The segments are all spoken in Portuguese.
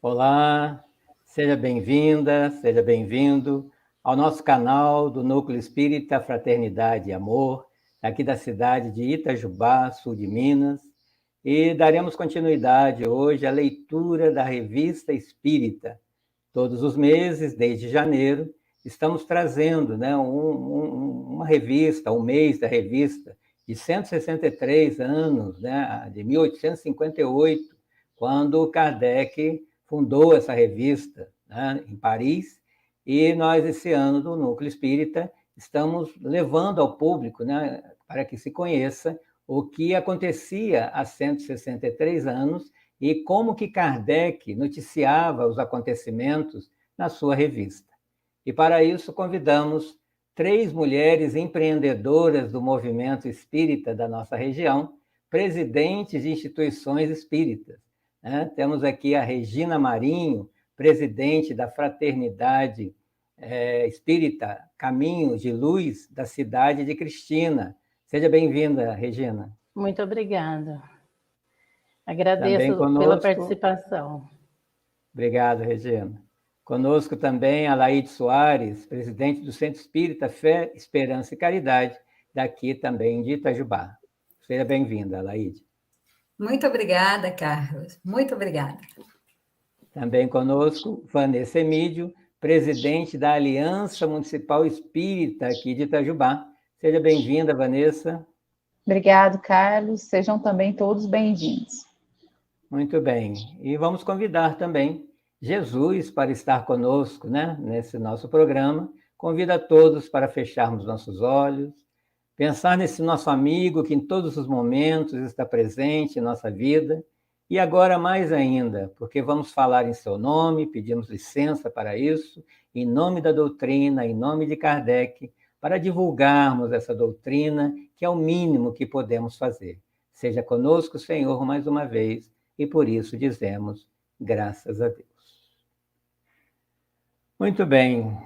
Olá, seja bem-vinda, seja bem-vindo ao nosso canal do Núcleo Espírita Fraternidade e Amor, aqui da cidade de Itajubá, sul de Minas, e daremos continuidade hoje à leitura da Revista Espírita. Todos os meses, desde janeiro, estamos trazendo uma revista, o mês da revista, de 163 anos, de 1858, quando Kardec fundou essa revista, em Paris, e nós, esse ano, do Núcleo Espírita, estamos levando ao público, para que se conheça o que acontecia há 163 anos e como que Kardec noticiava os acontecimentos na sua revista. E para isso convidamos 3 mulheres empreendedoras do movimento espírita da nossa região, presidentes de instituições espíritas. Temos aqui a Regina Marinho, presidente da Fraternidade Espírita Caminho de Luz, da cidade de Cristina. Seja bem-vinda, Regina. Muito obrigada. Agradeço pela participação. Obrigado, Regina. Conosco também a Laíde Soares, presidente do Centro Espírita Fé, Esperança e Caridade, daqui também de Itajubá. Seja bem-vinda, Laíde. Muito obrigada, Carlos. Muito obrigada. Também conosco, Vanessa Emídio, presidente da Aliança Municipal Espírita aqui de Itajubá. Seja bem-vinda, Vanessa. Obrigado, Carlos. Sejam também todos bem-vindos. Muito bem. E vamos convidar também Jesus para estar conosco, nesse nosso programa. Convido a todos para fecharmos nossos olhos, pensar nesse nosso amigo que em todos os momentos está presente em nossa vida, e agora mais ainda, porque vamos falar em seu nome, pedimos licença para isso, em nome da doutrina, em nome de Kardec, para divulgarmos essa doutrina, que é o mínimo que podemos fazer. Seja conosco, Senhor, mais uma vez, e por isso dizemos graças a Deus. Muito bem.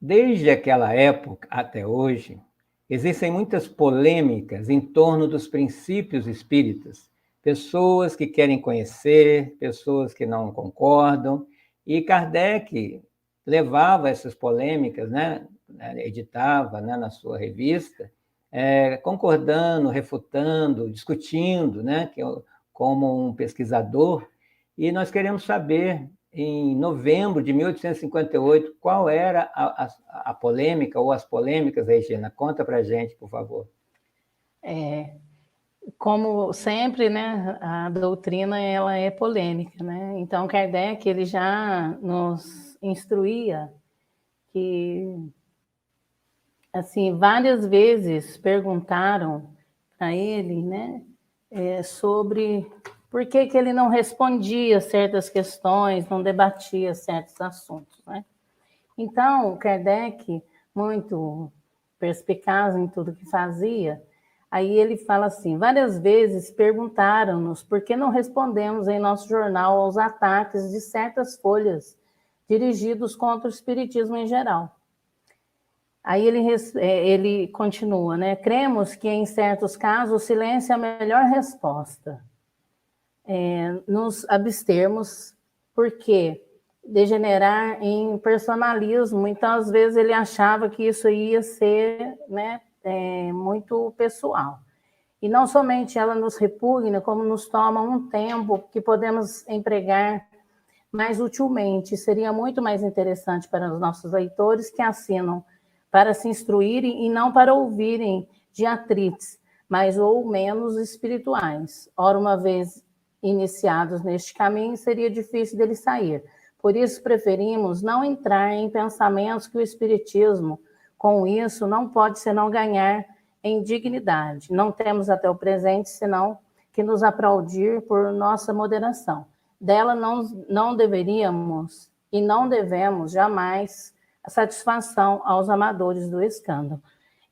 Desde aquela época até hoje, existem muitas polêmicas em torno dos princípios espíritas. Pessoas que querem conhecer, pessoas que não concordam, e Kardec levava essas polêmicas, editava na sua revista, concordando, refutando, discutindo, como um pesquisador, e nós queremos saber, em novembro de 1858, qual era a polêmica ou as polêmicas, Regina? Conta para a gente, por favor. Como sempre, a doutrina ela é polêmica, Então, Kardec ele já nos instruía que, assim, várias vezes perguntaram a ele, sobre por que ele não respondia certas questões, não debatia certos assuntos, Então, Kardec, muito perspicaz em tudo que fazia, aí ele fala assim, várias vezes perguntaram-nos por que não respondemos em nosso jornal aos ataques de certas folhas dirigidos contra o espiritismo em geral. Aí ele continua, cremos que em certos casos o silêncio é a melhor resposta. Nos abstermos, porque degenerar em personalismo, então às vezes ele achava que isso ia ser muito pessoal. E não somente ela nos repugna, como nos toma um tempo que podemos empregar mais utilmente. Seria muito mais interessante para os nossos leitores que assinam para se instruírem e não para ouvirem diatrites, mais ou menos espirituais. Ora, uma vez iniciados neste caminho, seria difícil dele sair. Por isso, preferimos não entrar em pensamentos que o espiritismo, com isso, não pode senão ganhar em dignidade. Não temos até o presente, senão que nos aplaudir por nossa moderação. Dela não deveríamos e não devemos jamais a satisfação aos amadores do escândalo.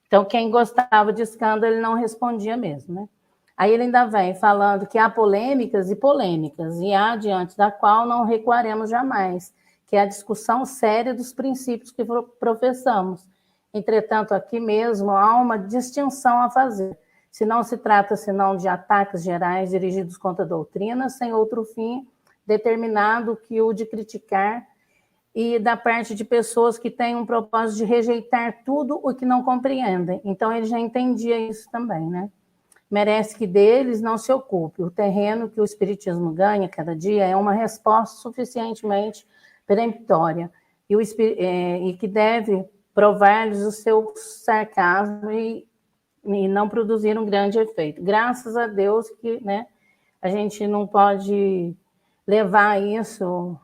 Então, quem gostava de escândalo, ele não respondia mesmo, Aí ele ainda vem falando que há polêmicas, e há diante da qual não recuaremos jamais, que é a discussão séria dos princípios que professamos. Entretanto, aqui mesmo há uma distinção a fazer. Se não se trata senão de ataques gerais dirigidos contra a doutrina, sem outro fim determinado que o de criticar, e da parte de pessoas que têm um propósito de rejeitar tudo o que não compreendem. Então, ele já entendia isso também, né? Merece que deles não se ocupe. O terreno que o Espiritismo ganha cada dia é uma resposta suficientemente peremptória e que deve provar-lhes o seu sarcasmo e não produzir um grande efeito. Graças a Deus que, né, a gente não pode levar isso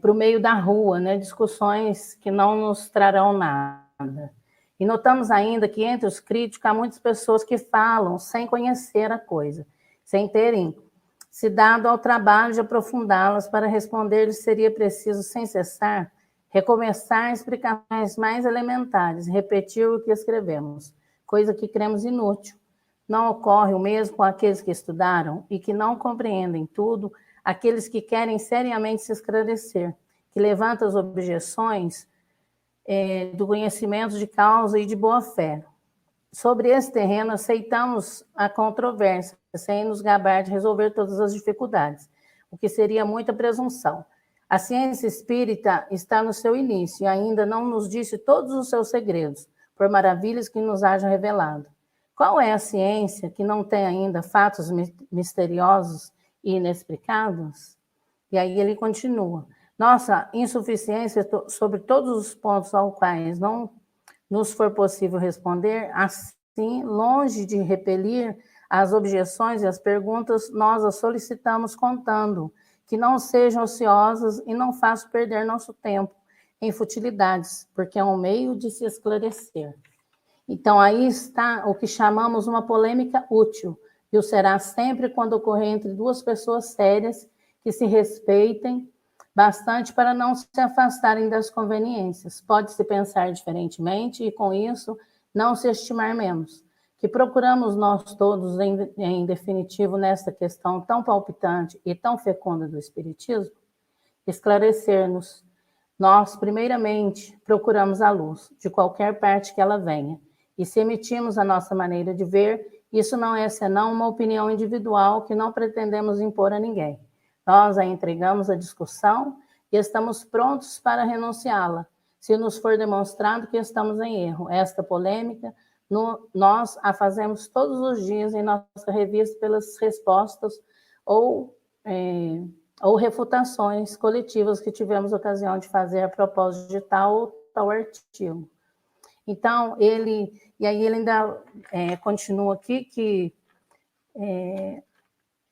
para o meio da rua, né, discussões que não nos trarão nada. E notamos ainda que entre os críticos há muitas pessoas que falam sem conhecer a coisa, sem terem se dado ao trabalho de aprofundá-las. Para responder-lhes seria preciso, sem cessar, recomeçar explicações mais elementares, repetir o que escrevemos, coisa que cremos inútil. Não ocorre o mesmo com aqueles que estudaram e que não compreendem tudo, aqueles que querem seriamente se esclarecer, que levantam as objeções do conhecimento de causa e de boa-fé. Sobre esse terreno, aceitamos a controvérsia, sem nos gabar de resolver todas as dificuldades, o que seria muita presunção. A ciência espírita está no seu início e ainda não nos disse todos os seus segredos, por maravilhas que nos haja revelado. Qual é a ciência que não tem ainda fatos misteriosos e inexplicados? E aí ele continua. Nossa insuficiência sobre todos os pontos aos quais não nos for possível responder, assim, longe de repelir as objeções e as perguntas, nós as solicitamos contando que não sejam ociosas e não façam perder nosso tempo em futilidades, porque é um meio de se esclarecer. Então, aí está o que chamamos uma polêmica útil, e o será sempre quando ocorrer entre duas pessoas sérias que se respeitem bastante para não se afastarem das conveniências. Pode-se pensar diferentemente e, com isso, não se estimar menos. Que procuramos nós todos, em definitivo, nesta questão tão palpitante e tão fecunda do Espiritismo, esclarecer-nos. Nós, primeiramente, procuramos a luz, de qualquer parte que ela venha, e se emitimos a nossa maneira de ver, isso não é senão uma opinião individual que não pretendemos impor a ninguém. Nós a entregamos à discussão e estamos prontos para renunciá-la, se nos for demonstrado que estamos em erro. Esta polêmica, nós a fazemos todos os dias em nossa revista pelas respostas ou refutações coletivas que tivemos ocasião de fazer a propósito de tal ou tal artigo. Então, ele ainda continua aqui que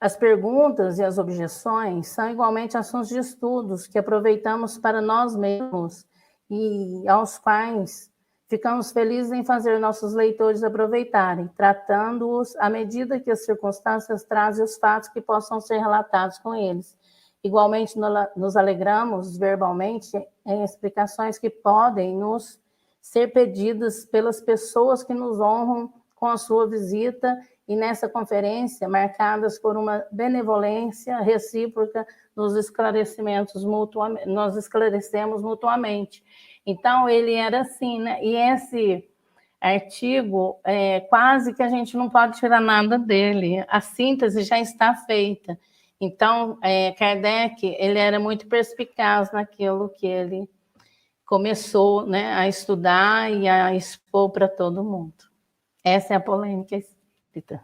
as perguntas e as objeções são igualmente assuntos de estudos que aproveitamos para nós mesmos e aos quais ficamos felizes em fazer nossos leitores aproveitarem, tratando-os à medida que as circunstâncias trazem os fatos que possam ser relatados com eles. Igualmente, nos alegramos verbalmente em explicações que podem nos ser pedidas pelas pessoas que nos honram com a sua visita e nessa conferência, marcadas por uma benevolência recíproca, nos esclarecimentos mutuamente, nós esclarecemos mutuamente. Então, ele era assim, né? E esse artigo, quase que a gente não pode tirar nada dele, a síntese já está feita. Então, Kardec, ele era muito perspicaz naquilo que ele começou, né, a estudar e a expor para todo mundo. Essa é a polêmica espírita.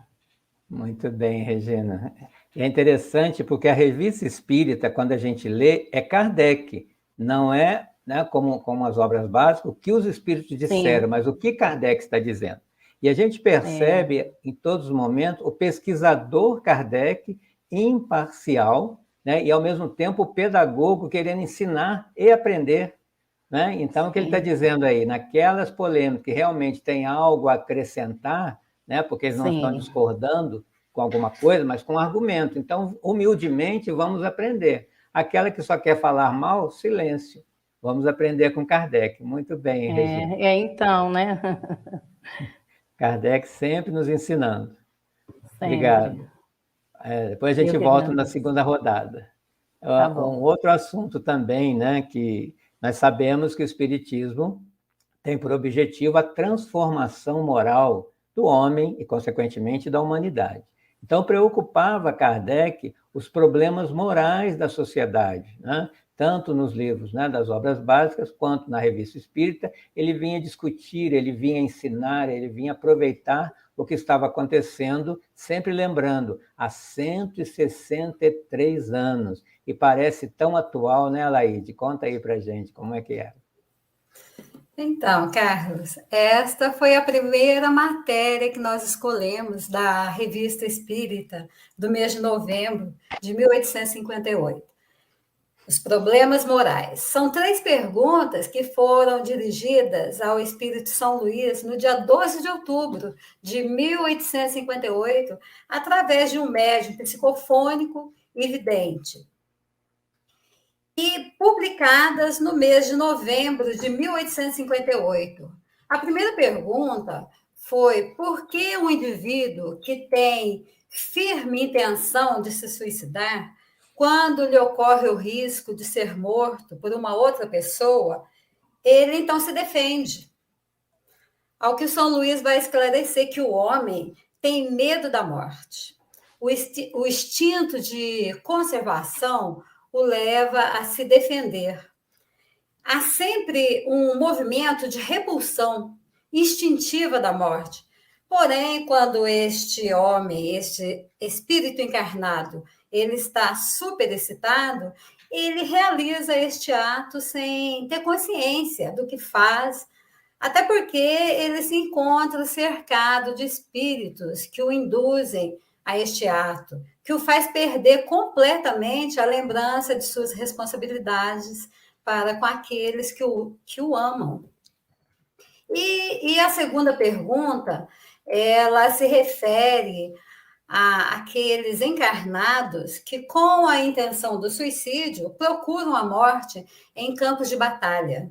Muito bem, Regina. É interessante porque a Revista Espírita, quando a gente lê, é Kardec, não é, né, como as obras básicas, o que os espíritos disseram, sim, mas o que Kardec está dizendo. E a gente percebe, em todos os momentos, o pesquisador Kardec imparcial, né, e, ao mesmo tempo, o pedagogo querendo ensinar e aprender. Né? Então, sim, o que ele está dizendo aí, naquelas polêmicas que realmente tem algo a acrescentar, né, porque eles não, sim, estão discordando com alguma coisa, mas com argumento. Então, humildemente, vamos aprender. Aquela que só quer falar mal, silêncio. Vamos aprender com Kardec. Muito bem, Regina. Então, né? Kardec sempre nos ensinando. Sempre. Obrigado. Depois a gente volta na segunda rodada. Tá bom. Um outro assunto também, né, que nós sabemos que o Espiritismo tem por objetivo a transformação moral do homem e, consequentemente, da humanidade. Então, preocupava Kardec os problemas morais da sociedade, né? Tanto nos livros, né, das obras básicas, quanto na Revista Espírita, ele vinha discutir, ele vinha ensinar, ele vinha aproveitar o que estava acontecendo, sempre lembrando, há 163 anos, e parece tão atual, né, Alaide? Conta aí para gente como é que é. Então, Carlos, esta foi a primeira matéria que nós escolhemos da Revista Espírita do mês de novembro de 1858. Os problemas morais. São 3 perguntas que foram dirigidas ao Espírito São Luís no dia 12 de outubro de 1858, através de um médium psicofônico e vidente, e publicadas no mês de novembro de 1858. A primeira pergunta foi: por que um indivíduo que tem firme intenção de se suicidar, quando lhe ocorre o risco de ser morto por uma outra pessoa, ele então se defende? Ao que São Luís vai esclarecer que o homem tem medo da morte. O instinto de conservação o leva a se defender. Há sempre um movimento de repulsão instintiva da morte. Porém, quando este homem, este espírito encarnado, ele está superexcitado, ele realiza este ato sem ter consciência do que faz, até porque ele se encontra cercado de espíritos que o induzem a este ato, que o faz perder completamente a lembrança de suas responsabilidades para com aqueles que o amam. E a segunda pergunta, ela se refere àqueles encarnados que, com a intenção do suicídio, procuram a morte em campos de batalha.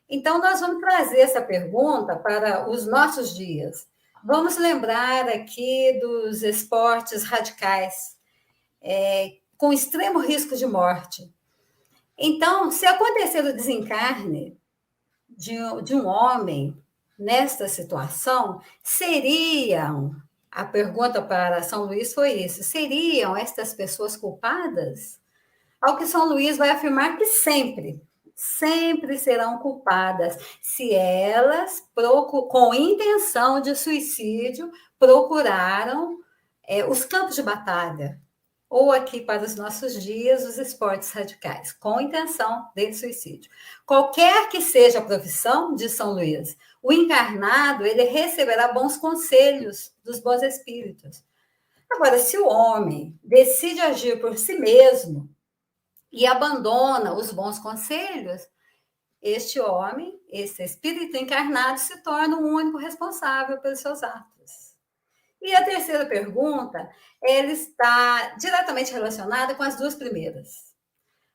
Então, nós vamos trazer essa pergunta para os nossos dias. Vamos lembrar aqui dos esportes radicais, com extremo risco de morte. Então, se acontecer o desencarne de um homem nesta situação, a pergunta para São Luís foi isso: seriam estas pessoas culpadas? Ao que São Luís vai afirmar que sempre serão culpadas se elas, com intenção de suicídio, procuraram os campos de batalha, ou aqui para os nossos dias, os esportes radicais, com intenção de suicídio. Qualquer que seja a profissão de São Luís, o encarnado, ele receberá bons conselhos dos bons espíritos. Agora, se o homem decide agir por si mesmo e abandona os bons conselhos, este homem, esse espírito encarnado, se torna o único responsável pelos seus atos. E a terceira pergunta, ela está diretamente relacionada com as 2 primeiras.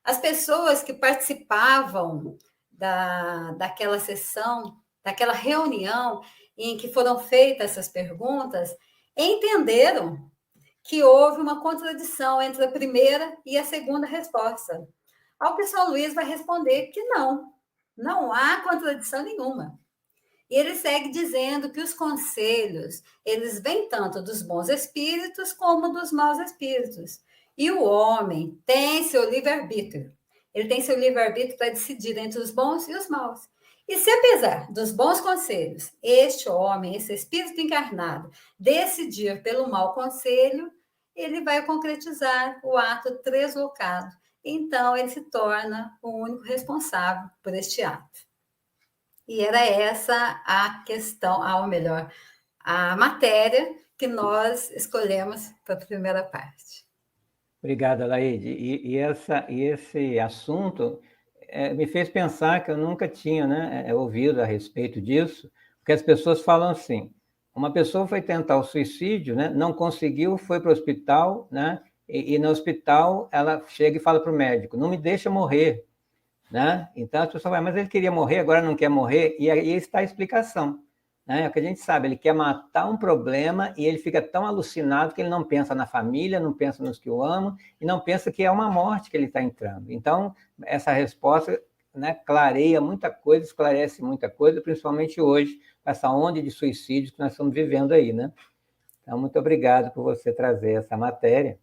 As pessoas que participavam daquela sessão, daquela reunião em que foram feitas essas perguntas, entenderam que houve uma contradição entre a primeira e a segunda resposta. Ao que São Luís vai responder que não há contradição nenhuma. E ele segue dizendo que os conselhos, eles vêm tanto dos bons espíritos como dos maus espíritos. E o homem tem seu livre-arbítrio. Ele tem seu livre-arbítrio para decidir entre os bons e os maus. E se, apesar dos bons conselhos, este homem, esse espírito encarnado, decidir pelo mau conselho, ele vai concretizar o ato translocado. Então, ele se torna o único responsável por este ato. E era essa a questão, ou melhor, a matéria que nós escolhemos para a primeira parte. Obrigada, Laide. E esse assunto me fez pensar que eu nunca tinha, né, ouvido a respeito disso, porque as pessoas falam assim: uma pessoa foi tentar o suicídio, né, não conseguiu, foi para o hospital, né, e no hospital ela chega e fala para o médico: não me deixa morrer. Né? Então as pessoas falam: mas ele queria morrer, agora não quer morrer, e aí está a explicação. Né? É o que a gente sabe, ele quer matar um problema e ele fica tão alucinado que ele não pensa na família, não pensa nos que o amam, e não pensa que é uma morte que ele está entrando. Então, essa resposta, né, clareia muita coisa, esclarece muita coisa, principalmente hoje, essa onda de suicídios que nós estamos vivendo aí. Né? Então, muito obrigado por você trazer essa matéria.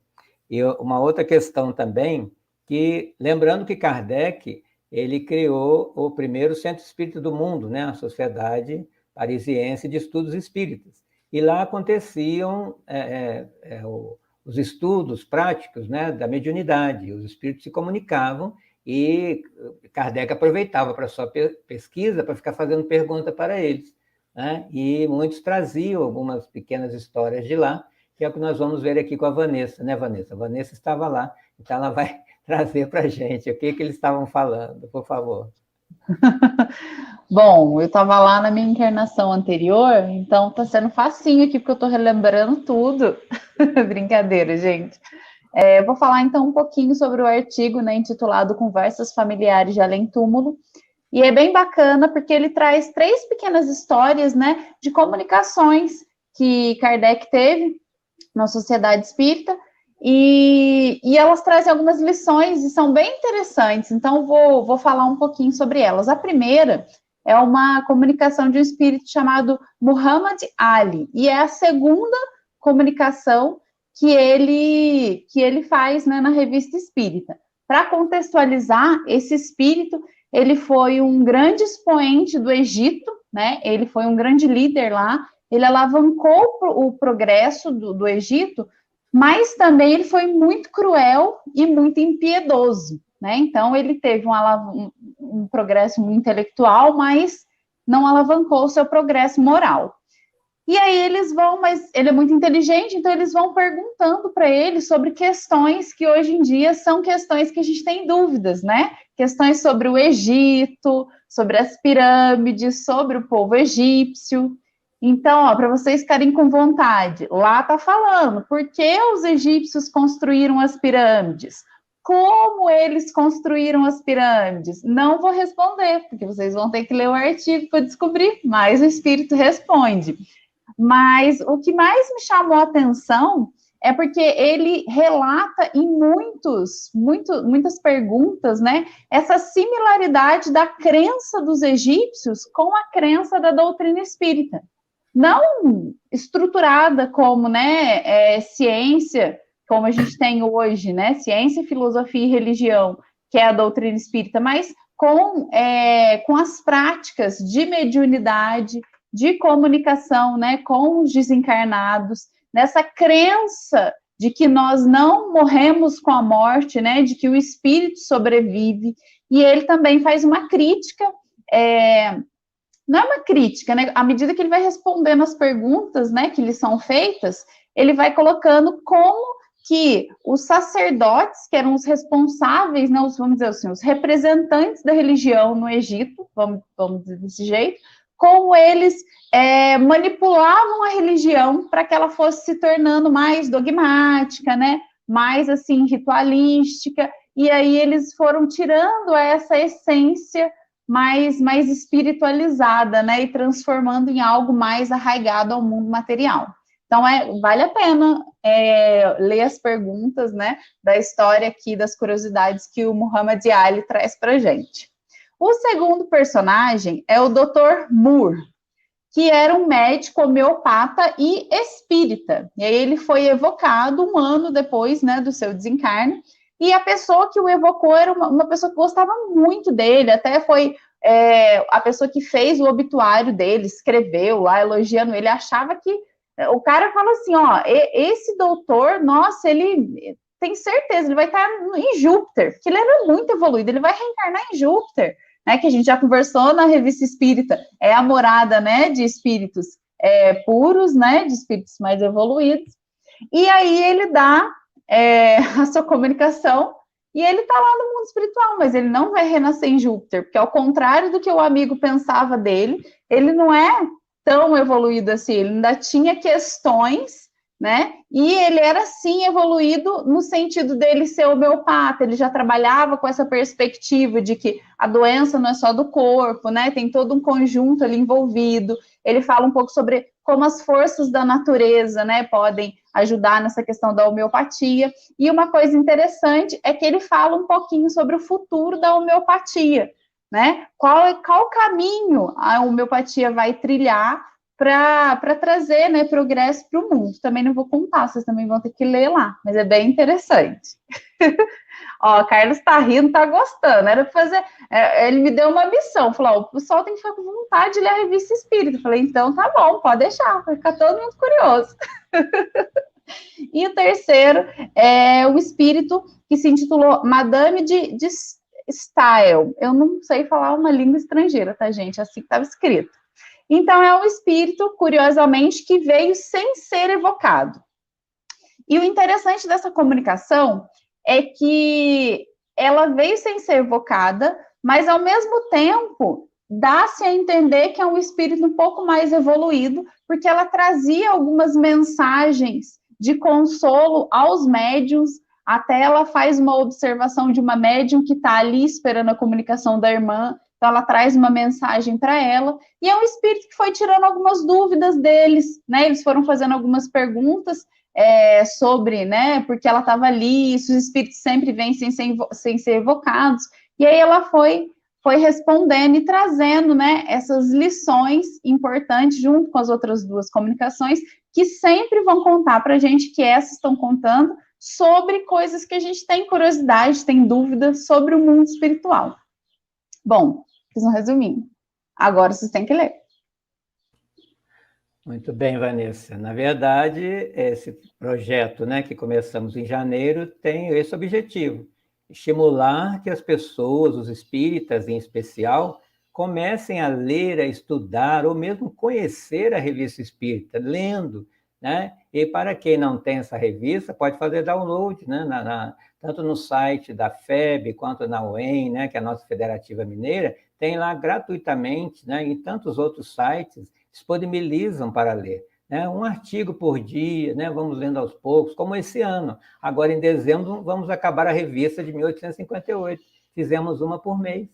E uma outra questão também, que lembrando que Kardec, ele criou o primeiro centro espírita do mundo, né? A Sociedade Parisiense de Estudos Espíritas. E lá aconteciam os estudos práticos, né, da mediunidade. Os espíritos se comunicavam e Kardec aproveitava para sua pesquisa para ficar fazendo pergunta para eles, né? E muitos traziam algumas pequenas histórias de lá, que é o que nós vamos ver aqui com a Vanessa, né, Vanessa? A Vanessa estava lá, então ela vai trazer para a gente o que eles estavam falando, por favor. Bom, eu estava lá na minha encarnação anterior, então está sendo facinho aqui, porque eu estou relembrando tudo. Brincadeira, gente. Vou falar então um pouquinho sobre o artigo, né, intitulado Conversas Familiares de Além Túmulo, e é bem bacana porque ele traz 3 pequenas histórias, né, de comunicações que Kardec teve na Sociedade Espírita, e elas trazem algumas lições e são bem interessantes, então vou falar um pouquinho sobre elas. A primeira é uma comunicação de um espírito chamado Muhammad Ali, e é a segunda comunicação que ele faz, né, na Revista Espírita. Para contextualizar, esse espírito, ele foi um grande expoente do Egito, né? Ele foi um grande líder lá, ele alavancou o progresso do Egito, mas também ele foi muito cruel e muito impiedoso, né? Então, ele teve um progresso intelectual, mas não alavancou o seu progresso moral. E aí eles vão, mas ele é muito inteligente, então eles vão perguntando para ele sobre questões que hoje em dia são questões que a gente tem dúvidas, né? Questões sobre o Egito, sobre as pirâmides, sobre o povo egípcio. Então, para vocês ficarem com vontade, lá está falando por que os egípcios construíram as pirâmides, como eles construíram as pirâmides. Não vou responder, porque vocês vão ter que ler o artigo para descobrir, mas o Espírito responde. Mas o que mais me chamou a atenção é porque ele relata em muitas perguntas, né, essa similaridade da crença dos egípcios com a crença da doutrina espírita. Não estruturada como, né, ciência, como a gente tem hoje, né, ciência, filosofia e religião, que é a doutrina espírita, mas com as práticas de mediunidade, de comunicação, né, com os desencarnados, nessa crença de que nós não morremos com a morte, né, de que o espírito sobrevive, e ele também faz uma crítica, não é uma crítica, né, à medida que ele vai respondendo as perguntas, né, que lhe são feitas, ele vai colocando como que os sacerdotes, que eram os responsáveis, né, vamos dizer assim, os representantes da religião no Egito, vamos dizer desse jeito, como eles manipulavam a religião para que ela fosse se tornando mais dogmática, né? Mais assim ritualística, e aí eles foram tirando essa essência mais espiritualizada, né? E transformando em algo mais arraigado ao mundo material. Então, vale a pena ler as perguntas, né? Da história aqui, das curiosidades que o Muhammad Ali traz para a gente. O segundo personagem é o Dr. Moore, que era um médico homeopata e espírita. E aí ele foi evocado um ano depois, né, do seu desencarne, e a pessoa que o evocou era uma pessoa que gostava muito dele, até foi a pessoa que fez o obituário dele, escreveu lá, elogiando ele, achava que... O cara fala assim, ó, esse doutor, nossa, ele... tem certeza, ele vai estar em Júpiter, porque ele era muito evoluído, ele vai reencarnar em Júpiter, né, que a gente já conversou na Revista Espírita, é a morada, né, de espíritos puros, né, de espíritos mais evoluídos, e aí ele dá a sua comunicação, e ele está lá no mundo espiritual, mas ele não vai renascer em Júpiter, porque ao contrário do que o amigo pensava dele, ele não é tão evoluído assim, ele ainda tinha questões, né? E ele era, sim, evoluído no sentido dele ser homeopata, ele já trabalhava com essa perspectiva de que a doença não é só do corpo, né? Tem todo um conjunto ali envolvido. Ele fala um pouco sobre como as forças da natureza, né, podem ajudar nessa questão da homeopatia. E uma coisa interessante é que ele fala um pouquinho sobre o futuro da homeopatia, né? Qual caminho a homeopatia vai trilhar para trazer, né, progresso para o mundo. Também não vou contar, vocês também vão ter que ler lá, mas é bem interessante. Ó, Carlos tá rindo, tá gostando. Era para fazer. Ele me deu uma missão, falou: ó, o pessoal tem que ficar com vontade de ler a revista Espírita. Eu falei: então tá bom, pode deixar, vai ficar todo mundo curioso. E o terceiro é o espírito que se intitulou Madame de Stael. Eu não sei falar uma língua estrangeira, tá, gente? Assim que estava escrito. Então, é um espírito, curiosamente, que veio sem ser evocado. E o interessante dessa comunicação é que ela veio sem ser evocada, mas, ao mesmo tempo, dá-se a entender que é um espírito um pouco mais evoluído, porque ela trazia algumas mensagens de consolo aos médiuns. Até ela faz uma observação de uma médium que está ali esperando a comunicação da irmã, então ela traz uma mensagem para ela, e é um espírito que foi tirando algumas dúvidas deles, né? Eles foram fazendo algumas perguntas sobre, né, porque ela estava ali, se os espíritos sempre vêm sem ser evocados, e aí ela foi respondendo e trazendo, né, essas lições importantes, junto com as outras duas comunicações, que sempre vão contar para a gente, que essas estão contando sobre coisas que a gente tem curiosidade, tem dúvida sobre o mundo espiritual. Bom, fiz um resuminho. Agora vocês têm que ler. Muito bem, Vanessa. Na verdade, esse projeto, né, que começamos em janeiro, tem esse objetivo: estimular que as pessoas, os espíritas em especial, comecem a ler, a estudar, ou mesmo conhecer a revista espírita, lendo, né? E para quem não tem essa revista, pode fazer download, né? Tanto no site da FEB, quanto na UEM, né, que é a nossa Federativa Mineira, tem lá gratuitamente, né, e tantos outros sites disponibilizam para ler, né, um artigo por dia, né, vamos lendo aos poucos, como esse ano. Agora, em dezembro, vamos acabar a revista de 1858, fizemos uma por mês,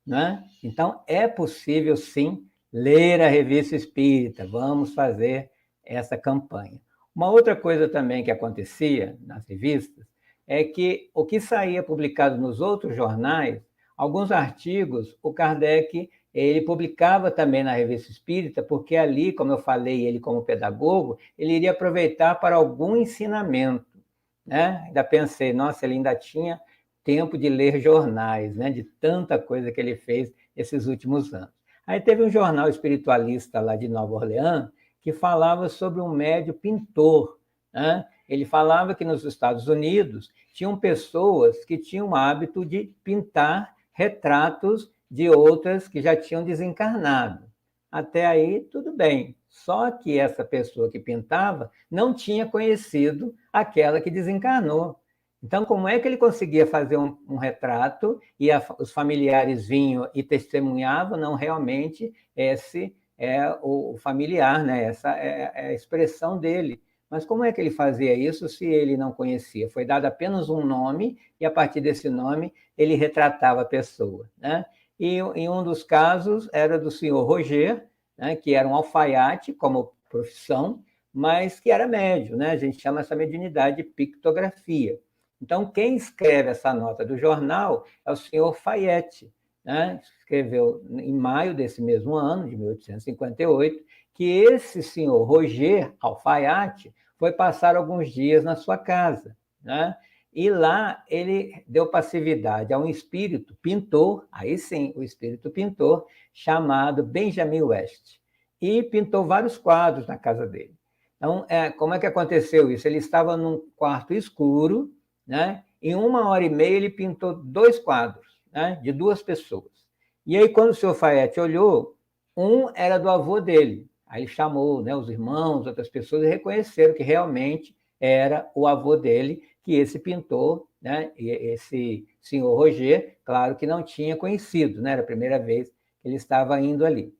né? Então, é possível, sim, ler a revista espírita, vamos fazer essa campanha. Uma outra coisa também que acontecia nas revistas é que o que saía publicado nos outros jornais, alguns artigos, o Kardec ele publicava também na Revista Espírita, porque ali, como eu falei, ele como pedagogo, ele iria aproveitar para algum ensinamento, né? Ainda pensei, nossa, ele ainda tinha tempo de ler jornais, né? De tanta coisa que ele fez esses últimos anos. Aí teve um jornal espiritualista lá de Nova Orleans que falava sobre um médium pintor, né? Ele falava que nos Estados Unidos tinham pessoas que tinham o hábito de pintar retratos de outras que já tinham desencarnado. Até aí, tudo bem. Só que essa pessoa que pintava não tinha conhecido aquela que desencarnou. Então, como é que ele conseguia fazer um retrato e os familiares vinham e testemunhavam? Não, realmente, esse é o familiar, né? Essa é a expressão dele. Mas como é que ele fazia isso se ele não conhecia? Foi dado apenas um nome e, a partir desse nome, ele retratava a pessoa, né? E em um dos casos era do senhor Roger, né, que era um alfaiate como profissão, mas que era médium, né? A gente chama essa mediunidade de pictografia. Então, quem escreve essa nota do jornal é o senhor Fayette, né? Escreveu em maio desse mesmo ano, de 1858, que esse senhor Roger Alfaiate foi passar alguns dias na sua casa, né? E lá ele deu passividade a um espírito pintor, aí sim, o espírito pintor, chamado Benjamin West, e pintou vários quadros na casa dele. Então, como é que aconteceu isso? Ele estava num quarto escuro, né? Em 1h30 ele pintou 2 quadros, né, de 2 pessoas. E aí, quando o senhor Fayette olhou, um era do avô dele. Aí chamou, né, os irmãos, outras pessoas, e reconheceram que realmente era o avô dele, que esse pintor, né, esse senhor Roger, claro que não tinha conhecido, né, era a primeira vez que ele estava indo ali.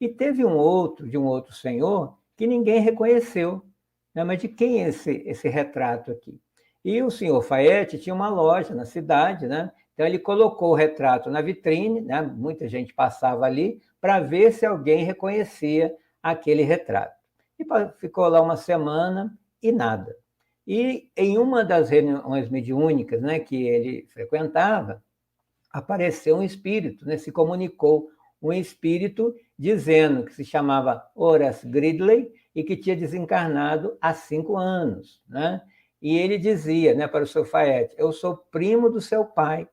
E teve de um outro senhor, que ninguém reconheceu, né, mas de quem é esse retrato aqui? E o senhor Fayette tinha uma loja na cidade, né? Então ele colocou o retrato na vitrine, né? Muita gente passava ali para ver se alguém reconhecia aquele retrato. E ficou lá uma semana e nada. E em uma das reuniões mediúnicas, né, que ele frequentava, apareceu um espírito, né, se comunicou um espírito dizendo que se chamava Horace Gridley e que tinha desencarnado há 5 anos, né? E ele dizia, né, para o seu Fayette, eu sou primo do seu pai,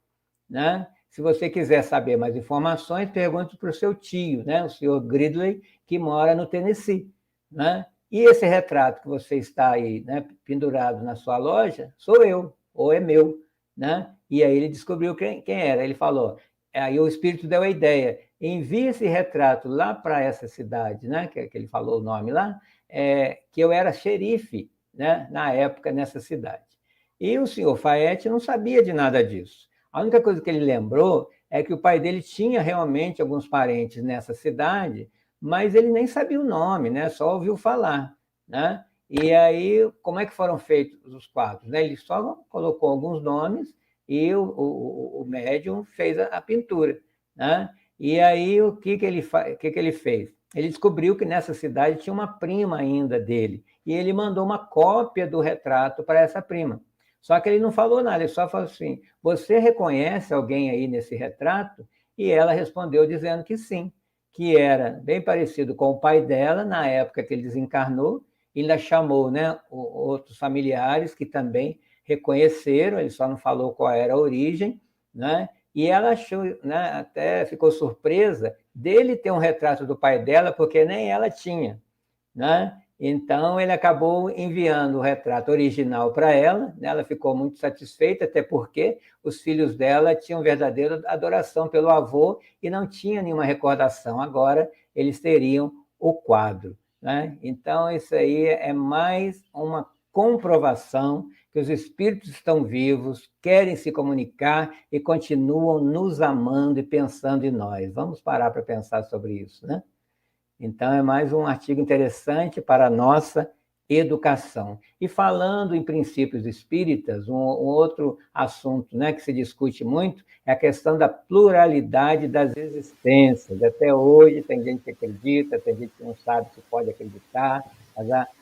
né? Se você quiser saber mais informações, pergunte para o seu tio, né, o senhor Gridley, que mora no Tennessee, né? E esse retrato que você está aí, né, pendurado na sua loja, sou eu, ou é meu, né? E aí ele descobriu quem era. Ele falou, aí o espírito deu a ideia, envie esse retrato lá para essa cidade, né, que ele falou o nome lá, que eu era xerife, né, na época nessa cidade. E o senhor Fayette não sabia de nada disso. A única coisa que ele lembrou é que o pai dele tinha realmente alguns parentes nessa cidade, mas ele nem sabia o nome, né? Só ouviu falar, né? E aí, como é que foram feitos os quadros? Né? Ele só colocou alguns nomes e o médium fez a pintura, né? E aí, o que ele fez? Ele descobriu que nessa cidade tinha uma prima ainda dele, e ele mandou uma cópia do retrato para essa prima. Só que ele não falou nada, ele só falou assim, você reconhece alguém aí nesse retrato? E ela respondeu dizendo que sim, que era bem parecido com o pai dela, na época que ele desencarnou, e ainda chamou, né, outros familiares que também reconheceram, ele só não falou qual era a origem, né? E ela achou, né, até ficou surpresa dele ter um retrato do pai dela, porque nem ela tinha, né? Então, ele acabou enviando o retrato original para ela, né? Ela ficou muito satisfeita, até porque os filhos dela tinham verdadeira adoração pelo avô e não tinha nenhuma recordação. Agora, eles teriam o quadro, né? Então, isso aí é mais uma comprovação que os espíritos estão vivos, querem se comunicar e continuam nos amando e pensando em nós. Vamos parar para pensar sobre isso, né? Então, é mais um artigo interessante para a nossa educação. E falando em princípios espíritas, um outro assunto, né, que se discute muito é a questão da pluralidade das existências. Até hoje tem gente que acredita, tem gente que não sabe se pode acreditar.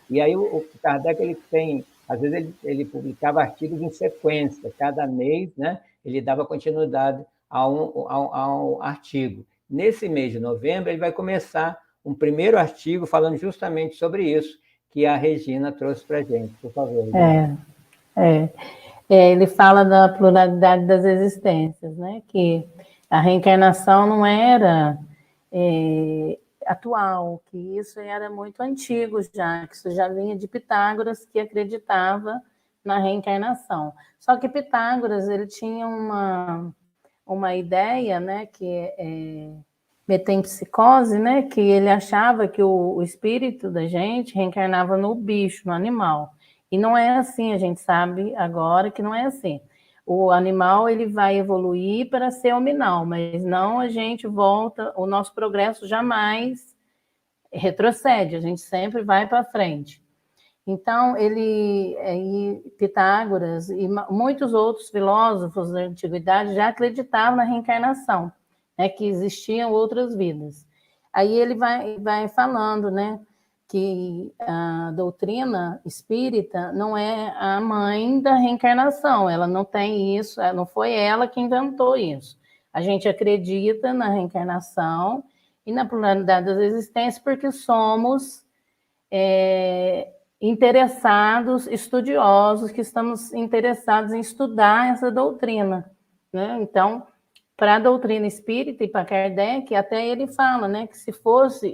E aí o Kardec, ele tem, às vezes ele publicava artigos em sequência, cada mês, né, ele dava continuidade ao artigo. Nesse mês de novembro, ele vai começar um primeiro artigo falando justamente sobre isso, que a Regina trouxe para a gente, por favor. Ele fala da pluralidade das existências, né? Que a reencarnação não era atual, que isso era muito antigo já, que isso já vinha de Pitágoras, que acreditava na reencarnação. Só que Pitágoras, ele tinha uma ideia, né, que metempsicose, né, que ele achava que o espírito da gente reencarnava no bicho, no animal. E não é assim, a gente sabe agora que não é assim. O animal, ele vai evoluir para ser hominal, mas não a gente volta, o nosso progresso jamais retrocede, a gente sempre vai para frente. Então, Pitágoras e muitos outros filósofos da antiguidade já acreditavam na reencarnação, né, que existiam outras vidas. Aí ele vai falando, né, que a doutrina espírita não é a mãe da reencarnação, ela não tem isso, não foi ela que inventou isso. A gente acredita na reencarnação e na pluralidade das existências porque somos interessados, estudiosos, que estamos interessados em estudar essa doutrina, né? Então, para a doutrina espírita e para Kardec, até ele fala, né, que se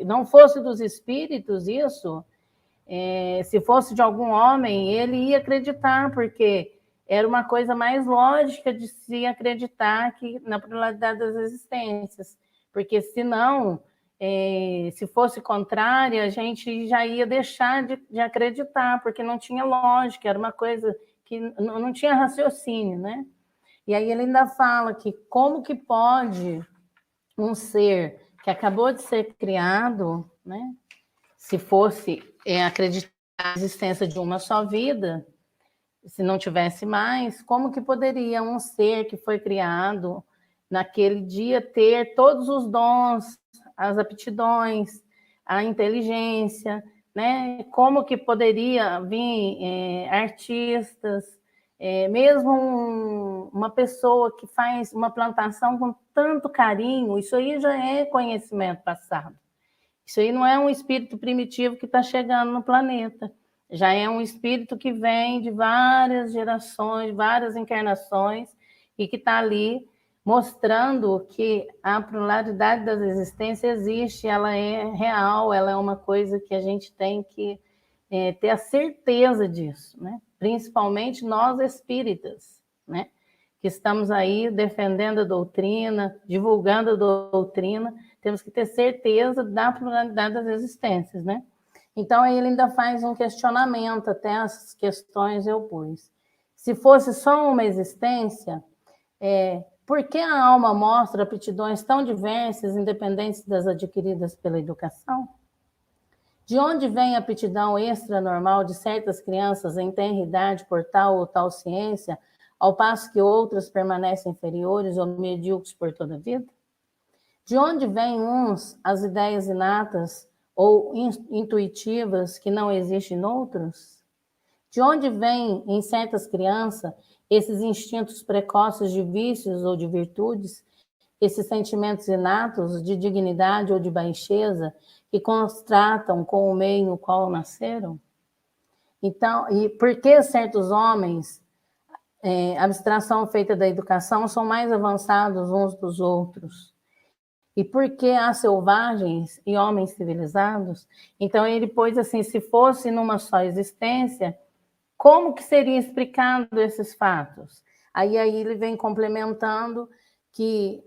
não fosse dos espíritos isso, se fosse de algum homem, ele ia acreditar, porque era uma coisa mais lógica de se acreditar que na pluralidade das existências, porque senão, se fosse contrário, a gente já ia deixar de acreditar, porque não tinha lógica, era uma coisa que não tinha raciocínio, né? E aí ele ainda fala que como que pode um ser que acabou de ser criado, né, se fosse acreditar na existência de uma só vida, se não tivesse mais, como que poderia um ser que foi criado naquele dia ter todos os dons, as aptidões, a inteligência, né? Como que poderia vir artistas, Mesmo uma pessoa que faz uma plantação com tanto carinho, isso aí já é conhecimento passado. Isso aí não é um espírito primitivo que está chegando no planeta. Já é um espírito que vem de várias gerações, várias encarnações, e que está ali mostrando que a pluralidade das existências existe, ela é real, ela é uma coisa que a gente tem que ter a certeza disso, né? Principalmente nós espíritas, né? Que estamos aí defendendo a doutrina, divulgando a doutrina, temos que ter certeza da pluralidade das existências, né? Então, aí ele ainda faz um questionamento, até as questões eu pus. Se fosse só uma existência, por que a alma mostra aptidões tão diversas, independentes das adquiridas pela educação? De onde vem a aptidão extra-normal de certas crianças em tenra idade por tal ou tal ciência, ao passo que outras permanecem inferiores ou medíocres por toda a vida? De onde vêm uns as ideias inatas ou intuitivas que não existem em outros? De onde vêm, em certas crianças, esses instintos precoces de vícios ou de virtudes, esses sentimentos inatos de dignidade ou de baixeza que contrastam com o meio no qual nasceram? Então, e por que certos homens, abstração feita da educação, são mais avançados uns dos outros? E por que há selvagens e homens civilizados? Então, ele pôs assim, se fosse numa só existência, como que seria explicado esses fatos? Aí ele vem complementando que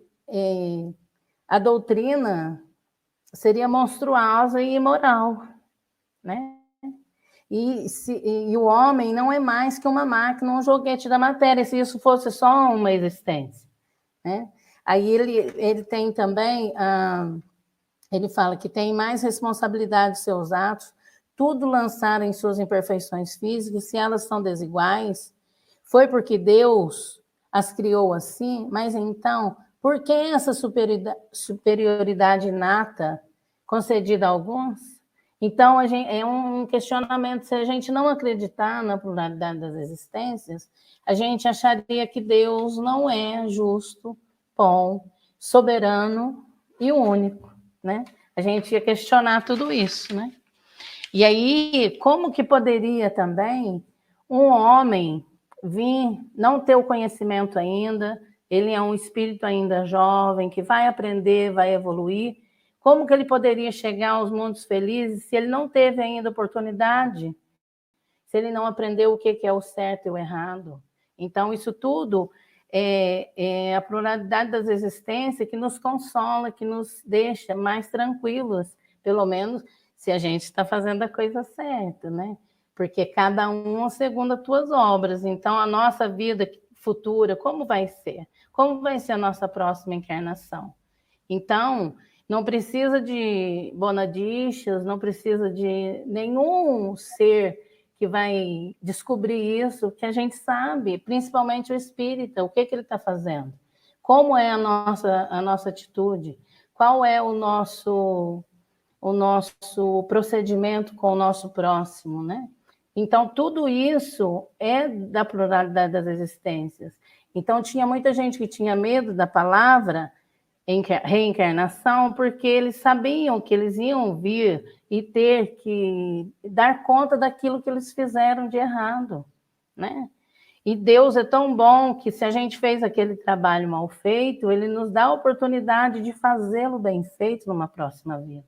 a doutrina seria monstruosa e imoral, né? E o homem não é mais que uma máquina, um joguete da matéria, se isso fosse só uma existência, né? Aí ele tem também, ele fala que tem mais responsabilidade de seus atos, tudo lançaram em suas imperfeições físicas, se elas são desiguais, foi porque Deus as criou assim, mas então, por que essa superioridade inata concedida a alguns? Então, é um questionamento, se a gente não acreditar na pluralidade das existências, a gente acharia que Deus não é justo, bom, soberano e único, né? A gente ia questionar tudo isso, né? E aí, como que poderia também um homem vir, não ter o conhecimento ainda, ele é um espírito ainda jovem, que vai aprender, vai evoluir, como que ele poderia chegar aos mundos felizes se ele não teve ainda oportunidade, se ele não aprendeu o que é o certo e o errado? Então, isso tudo é a pluralidade das existências que nos consola, que nos deixa mais tranquilos, pelo menos se a gente está fazendo a coisa certa, né? Porque cada um segundo as tuas obras. Então, a nossa vida futura, como vai ser? Como vai ser a nossa próxima encarnação? Então, não precisa de bonadichas, não precisa de nenhum ser que vai descobrir isso, que a gente sabe, principalmente o espírita, o que ele está fazendo, como é a nossa atitude, qual é o nosso procedimento com o nosso próximo, né? Então, tudo isso é da pluralidade das existências. Então, tinha muita gente que tinha medo da palavra reencarnação, porque eles sabiam que eles iam vir e ter que dar conta daquilo que eles fizeram de errado, né? E Deus é tão bom que, se a gente fez aquele trabalho mal feito, ele nos dá a oportunidade de fazê-lo bem feito numa próxima vida.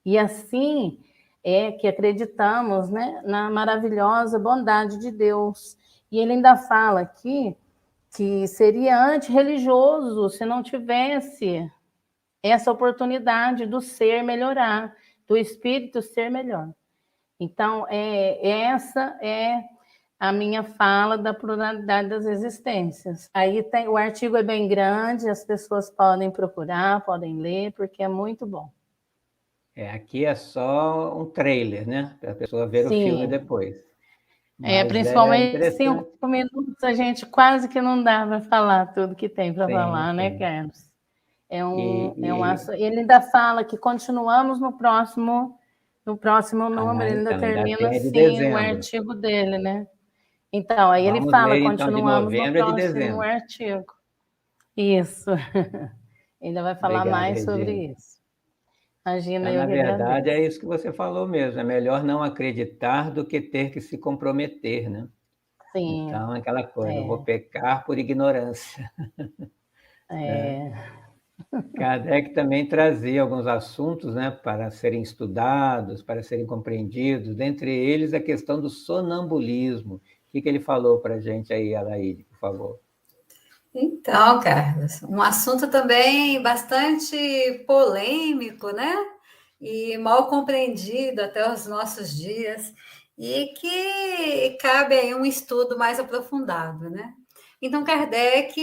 E assim é que acreditamos, né, na maravilhosa bondade de Deus. E ele ainda fala aqui que seria antirreligioso se não tivesse essa oportunidade do ser melhorar, do espírito ser melhor. Então, essa é a minha fala da pluralidade das existências. Aí o artigo é bem grande, as pessoas podem procurar, podem ler, porque é muito bom. Aqui é só um trailer, né? Para a pessoa ver Sim. O filme depois. Mas principalmente 5 minutos, a gente quase que não dá para falar tudo que tem para falar, sim. né, Carlos? Ele ainda fala que continuamos no próximo número, ele ainda termina assim o artigo dele, né? Então, aí ele Vamos fala, ler, então, de continuamos no novembro a de próximo dezembro. artigo. Isso. Ainda vai falar Obrigado, mais Regina. sobre isso. Imagina, Então, eu na que verdade, agradeço. é isso que você falou mesmo. É melhor não acreditar do que ter que se comprometer, né? Sim, Então, aquela coisa, eu vou é, pecar por ignorância. é, Kardec também trazia alguns assuntos, né, para serem estudados, para serem compreendidos, dentre eles a questão do sonambulismo. O que ele falou para a gente aí, Alaide, por favor? Então, Carlos, um assunto também bastante polêmico, né? E mal compreendido até os nossos dias, e que cabe aí um estudo mais aprofundado, né? Então, Kardec,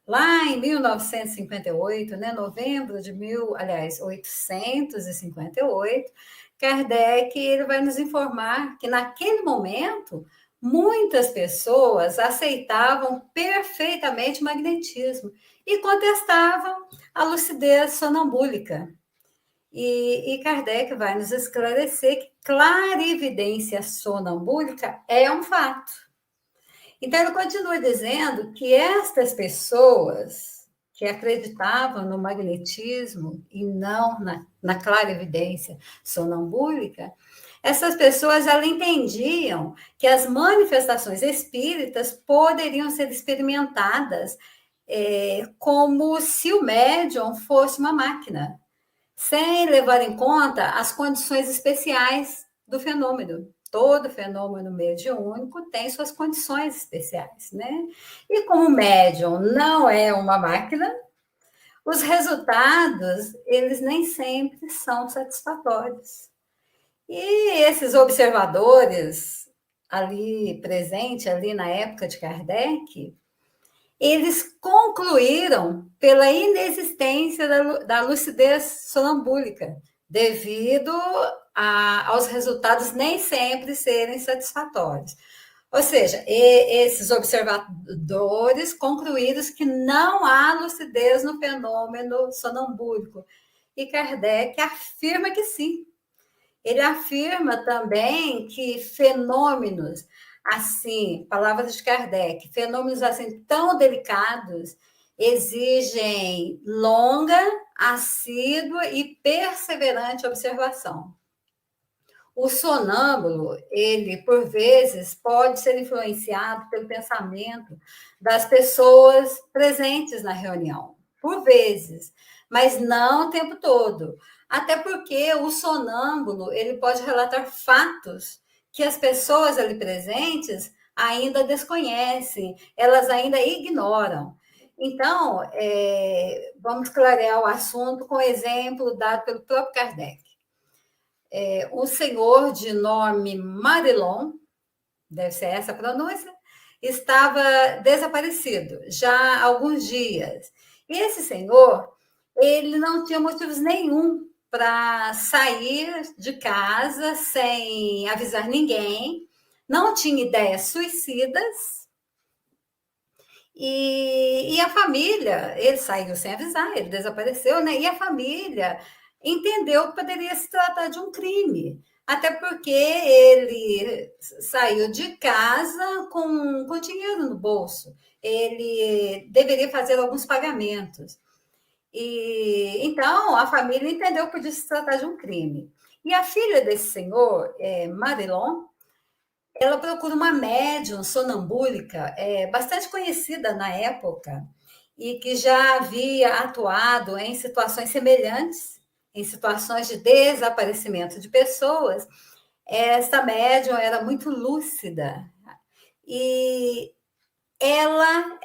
lá em 1958, né, novembro de 1858, Kardec ele vai nos informar que naquele momento muitas pessoas aceitavam perfeitamente o magnetismo e contestavam a lucidez sonambúlica. E Kardec vai nos esclarecer que clarividência sonambúlica é um fato. Então, ele continua dizendo que estas pessoas que acreditavam no magnetismo e não na clarividência sonambúlica, essas pessoas elas entendiam que as manifestações espíritas poderiam ser experimentadas como se o médium fosse uma máquina, sem levar em conta as condições especiais do fenômeno. Todo fenômeno mediúnico tem suas condições especiais, né? E como o médium não é uma máquina, os resultados, eles nem sempre são satisfatórios. E esses observadores ali presentes, ali na época de Kardec, eles concluíram pela inexistência da lucidez sonambúlica, devido aos resultados nem sempre serem satisfatórios. Ou seja, esses observadores concluíram que não há lucidez no fenômeno sonambúlico. E Kardec afirma que sim. Ele afirma também que fenômenos assim, palavras de Kardec, fenômenos assim tão delicados exigem longa, assídua e perseverante observação. O sonâmbulo, ele, por vezes, pode ser influenciado pelo pensamento das pessoas presentes na reunião, por vezes, mas não o tempo todo. Até porque o sonâmbulo, ele pode relatar fatos que as pessoas ali presentes ainda desconhecem, elas ainda ignoram. Então, vamos clarear o assunto com o exemplo dado pelo próprio Kardec. Um senhor de nome Marilon, deve ser essa a pronúncia, estava desaparecido já há alguns dias. E esse senhor, ele não tinha motivos nenhum para sair de casa sem avisar ninguém, não tinha ideias suicidas, e a família, ele saiu sem avisar, ele desapareceu, né? E a família entendeu que poderia se tratar de um crime, até porque ele saiu de casa com dinheiro no bolso, ele deveria fazer alguns pagamentos. E então a família entendeu que podia se tratar de um crime. E a filha desse senhor, Marilon, ela procura uma médium sonambúlica bastante conhecida na época e que já havia atuado em situações semelhantes, em situações de desaparecimento de pessoas. Essa médium era muito lúcida e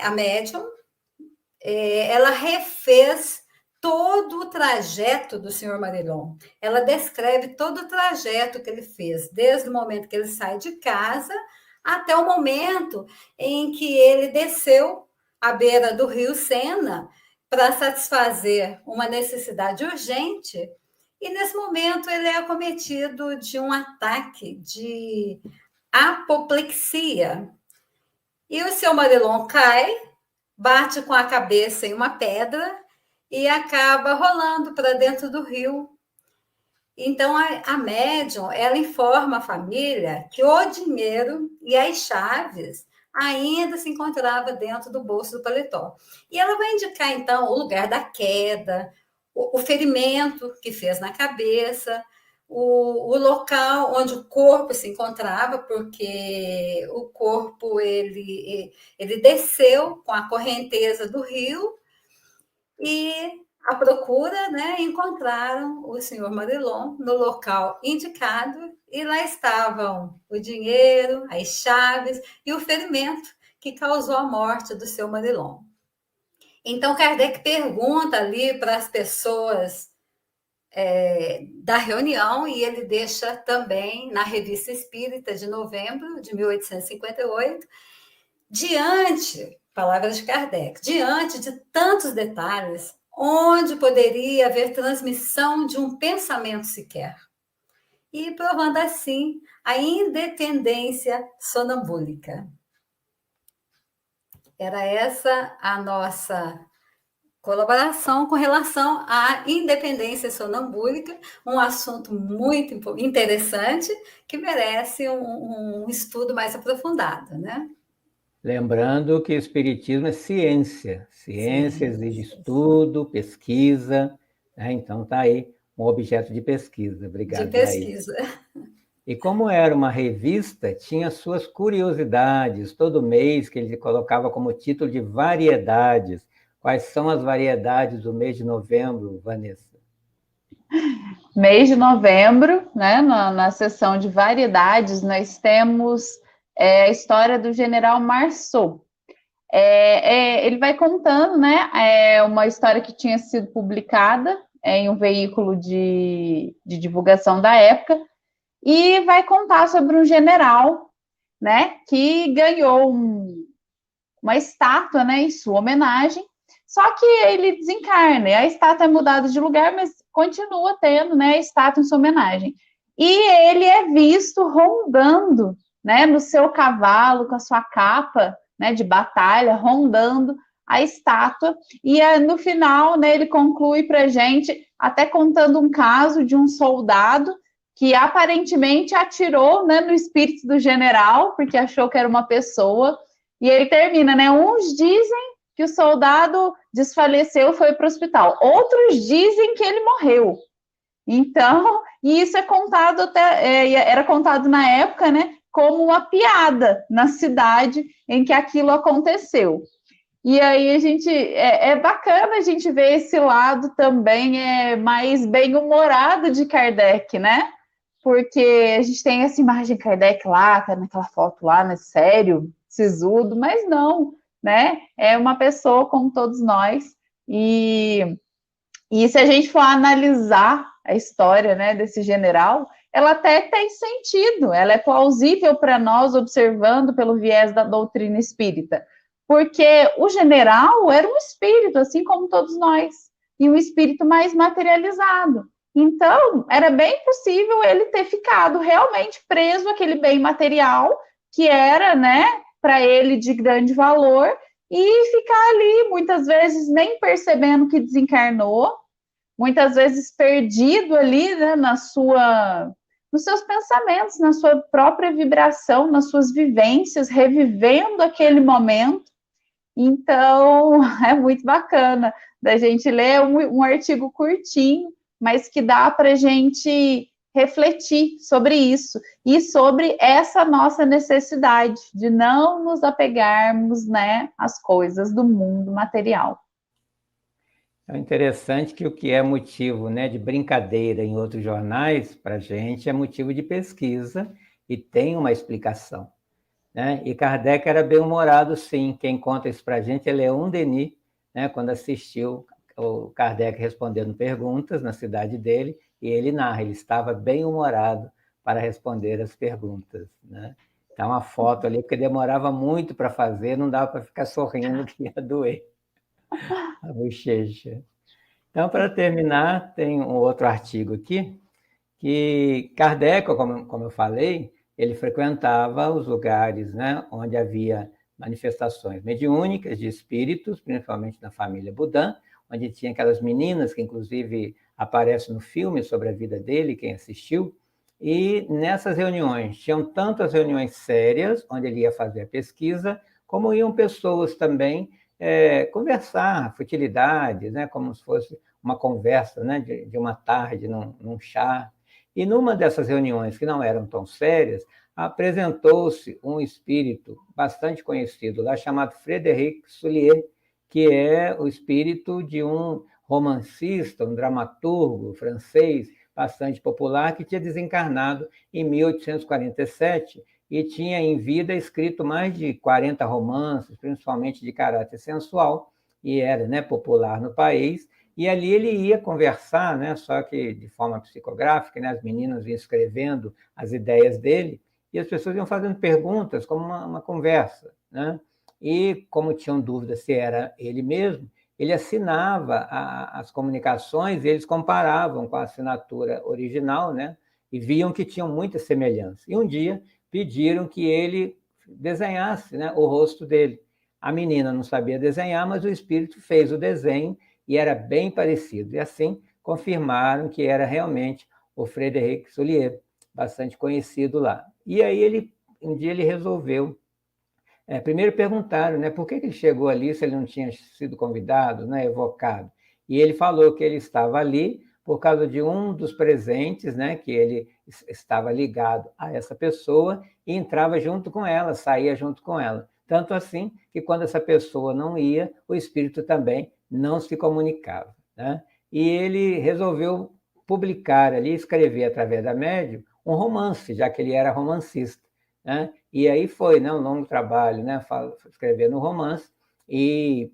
a médium, ela refez todo o trajeto do senhor Marilon. Ela descreve todo o trajeto que ele fez, desde o momento que ele sai de casa até o momento em que ele desceu à beira do rio Sena para satisfazer uma necessidade urgente. E nesse momento ele é acometido de um ataque de apoplexia. E o seu Marilon cai, bate com a cabeça em uma pedra e acaba rolando para dentro do rio. Então, a médium, ela informa a família que o dinheiro e as chaves ainda se encontrava dentro do bolso do paletó. E ela vai indicar, então, o lugar da queda, o ferimento que fez na cabeça, o local onde o corpo se encontrava, porque o corpo ele desceu com a correnteza do rio e à procura, né, encontraram o senhor Marilon no local indicado e lá estavam o dinheiro, as chaves e o ferimento que causou a morte do seu Marilon. Então, Kardec pergunta ali para as pessoas da reunião, e ele deixa também na Revista Espírita de novembro de 1858, diante, palavras de Kardec, diante de tantos detalhes, onde poderia haver transmissão de um pensamento sequer? E provando assim a independência sonambúlica. Era essa a nossa colaboração com relação à independência sonambúlica, um assunto muito interessante que merece um estudo mais aprofundado, né? Lembrando que o espiritismo é ciência. Ciência exige estudo, pesquisa, né? Então está aí um objeto de pesquisa. Obrigado, de pesquisa. E como era uma revista, tinha suas curiosidades, todo mês que ele colocava como título de variedades. Quais são as variedades do mês de novembro, Vanessa? Mês de novembro, né, na seção de variedades, nós temos a história do General Marceau. Ele vai contando, né, uma história que tinha sido publicada em um veículo de divulgação da época, e vai contar sobre um general, né, que ganhou uma estátua, né, em sua homenagem, só que ele desencarna, a estátua é mudada de lugar, mas continua tendo, né, a estátua em sua homenagem. E ele é visto rondando, né, no seu cavalo, com a sua capa, né, de batalha, rondando a estátua, e no final, né, ele conclui para a gente, até contando um caso de um soldado que aparentemente atirou, né, no espírito do general, porque achou que era uma pessoa, e ele termina, né, uns dizem que o soldado desfaleceu, foi para o hospital, outros dizem que ele morreu. Então, e isso é contado era contado na época, né, como uma piada na cidade em que aquilo aconteceu. E aí a gente é bacana a gente ver esse lado também mais bem-humorado de Kardec, né? Porque a gente tem essa imagem de Kardec lá, tá naquela foto lá, né, sério, sisudo, mas não, né? É uma pessoa como todos nós. E se a gente for analisar a história, né, desse general, ela até tem sentido, ela é plausível para nós observando pelo viés da doutrina espírita, porque o general era um espírito, assim como todos nós, e um espírito mais materializado. Então, era bem possível ele ter ficado realmente preso àquele bem material, que era, né, para ele de grande valor, e ficar ali, muitas vezes, nem percebendo que desencarnou, muitas vezes perdido ali, né, nos seus pensamentos, na sua própria vibração, nas suas vivências, revivendo aquele momento. Então, é muito bacana da gente ler um artigo curtinho, mas que dá para a gente refletir sobre isso e sobre essa nossa necessidade de não nos apegarmos, né, às coisas do mundo material. É interessante que o que é motivo, né, de brincadeira em outros jornais, para a gente, é motivo de pesquisa e tem uma explicação. Né? E Kardec era bem-humorado, sim. Quem conta isso para a gente é Leon Denis, né? Quando assistiu o Kardec respondendo perguntas na cidade dele, e ele narra, ele estava bem-humorado para responder as perguntas. Né? Tá uma foto ali, porque demorava muito para fazer, não dava para ficar sorrindo que ia doer a bochecha. Então, para terminar, tem um outro artigo aqui, que Kardec, como eu falei, ele frequentava os lugares, né, onde havia manifestações mediúnicas de espíritos, principalmente na família Boudin, onde tinha aquelas meninas que, inclusive, aparece no filme sobre a vida dele, quem assistiu. E nessas reuniões, tinham tanto as reuniões sérias, onde ele ia fazer a pesquisa, como iam pessoas também conversar, futilidades, né, como se fosse uma conversa, né, de uma tarde, num chá. E numa dessas reuniões, que não eram tão sérias, apresentou-se um espírito bastante conhecido lá, chamado Frédéric Soulier, que é o espírito de um romancista, um dramaturgo francês, bastante popular, que tinha desencarnado em 1847 e tinha em vida escrito mais de 40 romances, principalmente de caráter sensual, e era, né, popular no país. E ali ele ia conversar, né, só que de forma psicográfica, né, as meninas iam escrevendo as ideias dele, e as pessoas iam fazendo perguntas, como uma conversa, né? E como tinham dúvida se era ele mesmo, ele assinava as comunicações e eles comparavam com a assinatura original, né? E viam que tinham muita semelhança. E um dia pediram que ele desenhasse, né, o rosto dele. A menina não sabia desenhar, mas o espírito fez o desenho e era bem parecido. E assim confirmaram que era realmente o Frédéric Soulier, bastante conhecido lá. E aí um dia ele resolveu. Primeiro perguntaram, né, por que ele chegou ali se ele não tinha sido convidado, né, evocado. E ele falou que ele estava ali por causa de um dos presentes, né, que ele estava ligado a essa pessoa e entrava junto com ela, saía junto com ela. Tanto assim que quando essa pessoa não ia, o espírito também não se comunicava, né? E ele resolveu publicar ali, escrever através da médium, um romance, já que ele era romancista, né? E aí foi, né, um longo trabalho, né, escrevendo um romance, e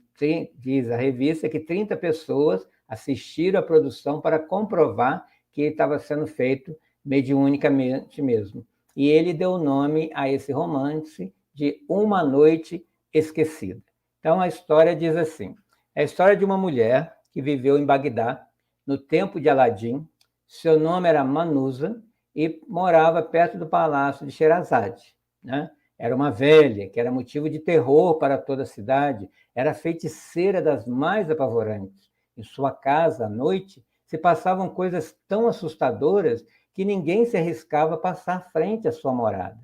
diz a revista que 30 pessoas assistiram à produção para comprovar que estava sendo feito mediunicamente mesmo. E ele deu nome a esse romance de Uma Noite Esquecida. Então, a história diz assim: é a história de uma mulher que viveu em Bagdá, no tempo de Aladim. Seu nome era Manusa e morava perto do palácio de Sherazade, né? Era uma velha que era motivo de terror para toda a cidade, era feiticeira das mais apavorantes. Em sua casa, à noite, se passavam coisas tão assustadoras que ninguém se arriscava a passar frente à sua morada.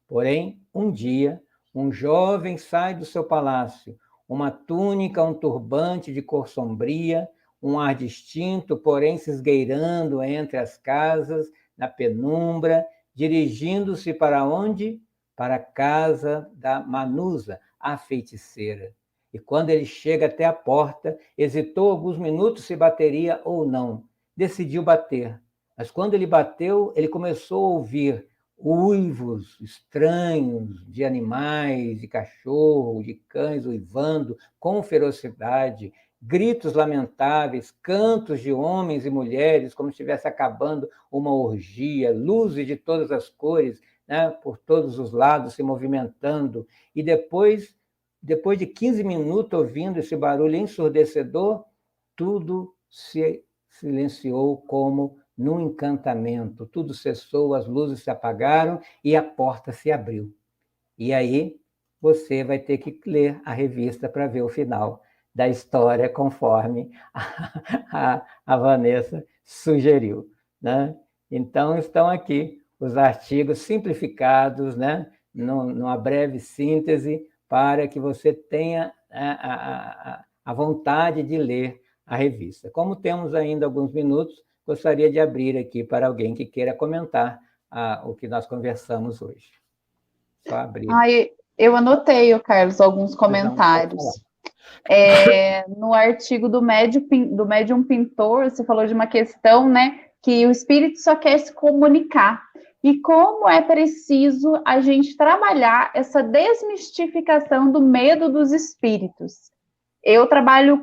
Porém, um dia, um jovem sai do seu palácio, uma túnica, um turbante de cor sombria, um ar distinto, porém se esgueirando entre as casas, na penumbra, dirigindo-se para onde? Para a casa da Manusa, a feiticeira. E quando ele chega até a porta, hesitou alguns minutos se bateria ou não. Decidiu bater. Mas quando ele bateu, ele começou a ouvir uivos estranhos de animais, de cachorro, de cães uivando com ferocidade, gritos lamentáveis, cantos de homens e mulheres, como se estivesse acabando uma orgia, luzes de todas as cores, né, por todos os lados se movimentando. E depois de 15 minutos ouvindo esse barulho ensurdecedor, tudo se silenciou como num encantamento. Tudo cessou, as luzes se apagaram e a porta se abriu. E aí você vai ter que ler a revista para ver o final da história, conforme a Vanessa sugeriu, né? Então, estão aqui os artigos simplificados, né, numa breve síntese, para que você tenha a vontade de ler a revista. Como temos ainda alguns minutos, gostaria de abrir aqui para alguém que queira comentar o que nós conversamos hoje. Só abrir. Eu anotei, Carlos, alguns comentários. No artigo do médium pintor, você falou de uma questão, né, que o espírito só quer se comunicar. E como é preciso a gente trabalhar essa desmistificação do medo dos espíritos. Eu trabalho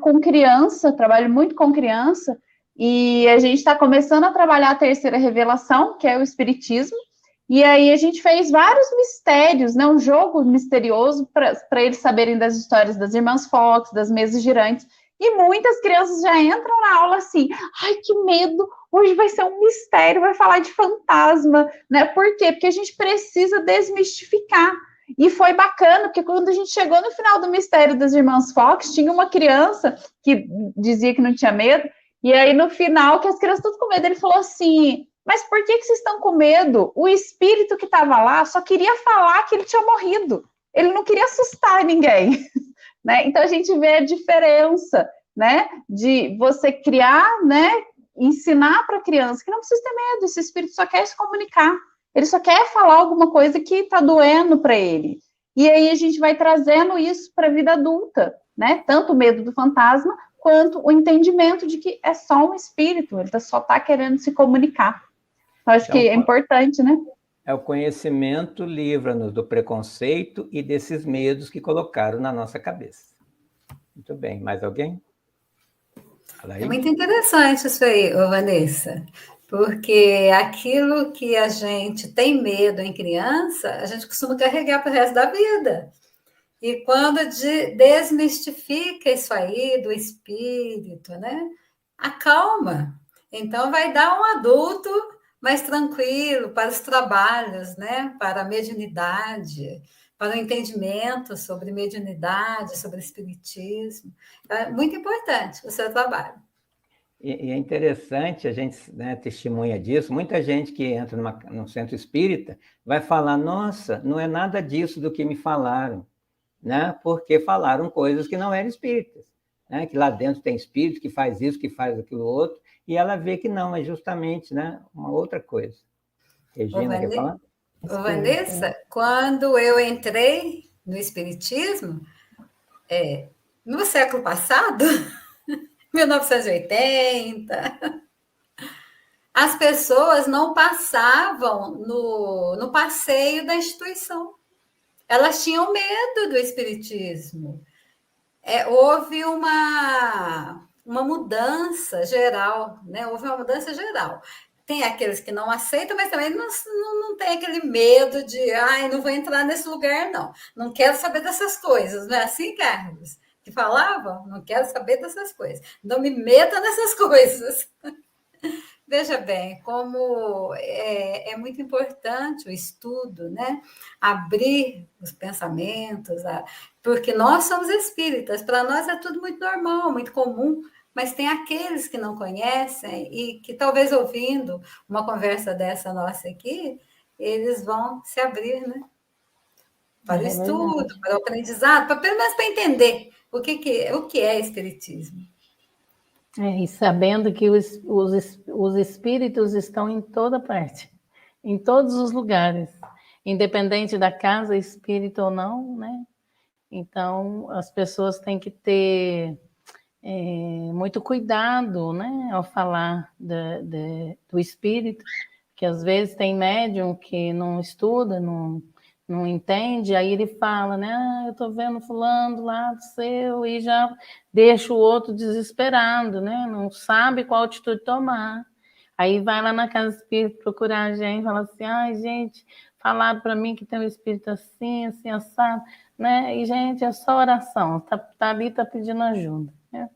muito com criança, e a gente está começando a trabalhar a terceira revelação, que é o espiritismo, e aí a gente fez vários mistérios, né, um jogo misterioso para eles saberem das histórias das irmãs Fox, das mesas girantes, e muitas crianças já entram na aula assim, ai, que medo, hoje vai ser um mistério, vai falar de fantasma, né? Por quê? Porque a gente precisa desmistificar. E foi bacana, porque quando a gente chegou no final do mistério das irmãs Fox, tinha uma criança que dizia que não tinha medo, E aí, no final, que as crianças estão com medo, ele falou assim, mas por que vocês estão com medo? O espírito que estava lá só queria falar que ele tinha morrido. Ele não queria assustar ninguém. Né? Então, a gente vê a diferença, né, de você criar, né, ensinar para a criança que não precisa ter medo, esse espírito só quer se comunicar, ele só quer falar alguma coisa que está doendo para ele. E aí a gente vai trazendo isso para a vida adulta, né? Tanto o medo do fantasma, quanto o entendimento de que é só um espírito, ele só está querendo se comunicar. Eu acho que é importante, né? É o conhecimento livra-nos do preconceito e desses medos que colocaram na nossa cabeça. Muito bem, mais alguém? Fala aí. É muito interessante isso aí, Vanessa, porque aquilo que a gente tem medo em criança, a gente costuma carregar para o resto da vida. E quando desmistifica isso aí do espírito, né? Acalma. Então, vai dar um adulto mais tranquilo para os trabalhos, né? Para a mediunidade, para o entendimento sobre mediunidade, sobre espiritismo. É muito importante o seu trabalho. E é interessante, a gente, né, testemunha disso, muita gente que entra num centro espírita vai falar, nossa, não é nada disso do que me falaram, né? Porque falaram coisas que não eram espíritas, né? Que lá dentro tem espírito que faz isso, que faz aquilo outro, e ela vê que não, é justamente, né, uma outra coisa. Regina, quer falar? Vanessa, quando eu entrei no espiritismo, no século passado, 1980, as pessoas não passavam no passeio da instituição. Elas tinham medo do espiritismo. Houve uma mudança geral, né? Houve uma mudança geral. Tem aqueles que não aceitam, mas também não tem aquele medo de, ai, não vou entrar nesse lugar, não. Não quero saber dessas coisas, não é assim, Carlos? Que falavam? Não quero saber dessas coisas. Não me meta nessas coisas. Veja bem, como é muito importante o estudo, né? Abrir os pensamentos, porque nós somos espíritas, para nós é tudo muito normal, muito comum, mas tem aqueles que não conhecem e que talvez ouvindo uma conversa dessa nossa aqui, eles vão se abrir, né? Para o estudo, para o aprendizado, pelo menos para entender o que é espiritismo. E sabendo que os espíritos estão em toda parte, em todos os lugares, independente da casa espírita ou não, né? Então, as pessoas têm que ter muito cuidado, né, ao falar do espírito, que às vezes tem médium que não estuda, não entende, aí ele fala, né? Eu estou vendo fulano lá do seu, e já deixa o outro desesperado, né? Não sabe qual atitude tomar. Aí vai lá na casa espírita procurar a gente, fala assim, ai, gente, falaram para mim que tem um espírito assim, assim, assado, né? E, gente, é só oração, tá ali, tá pedindo ajuda, né?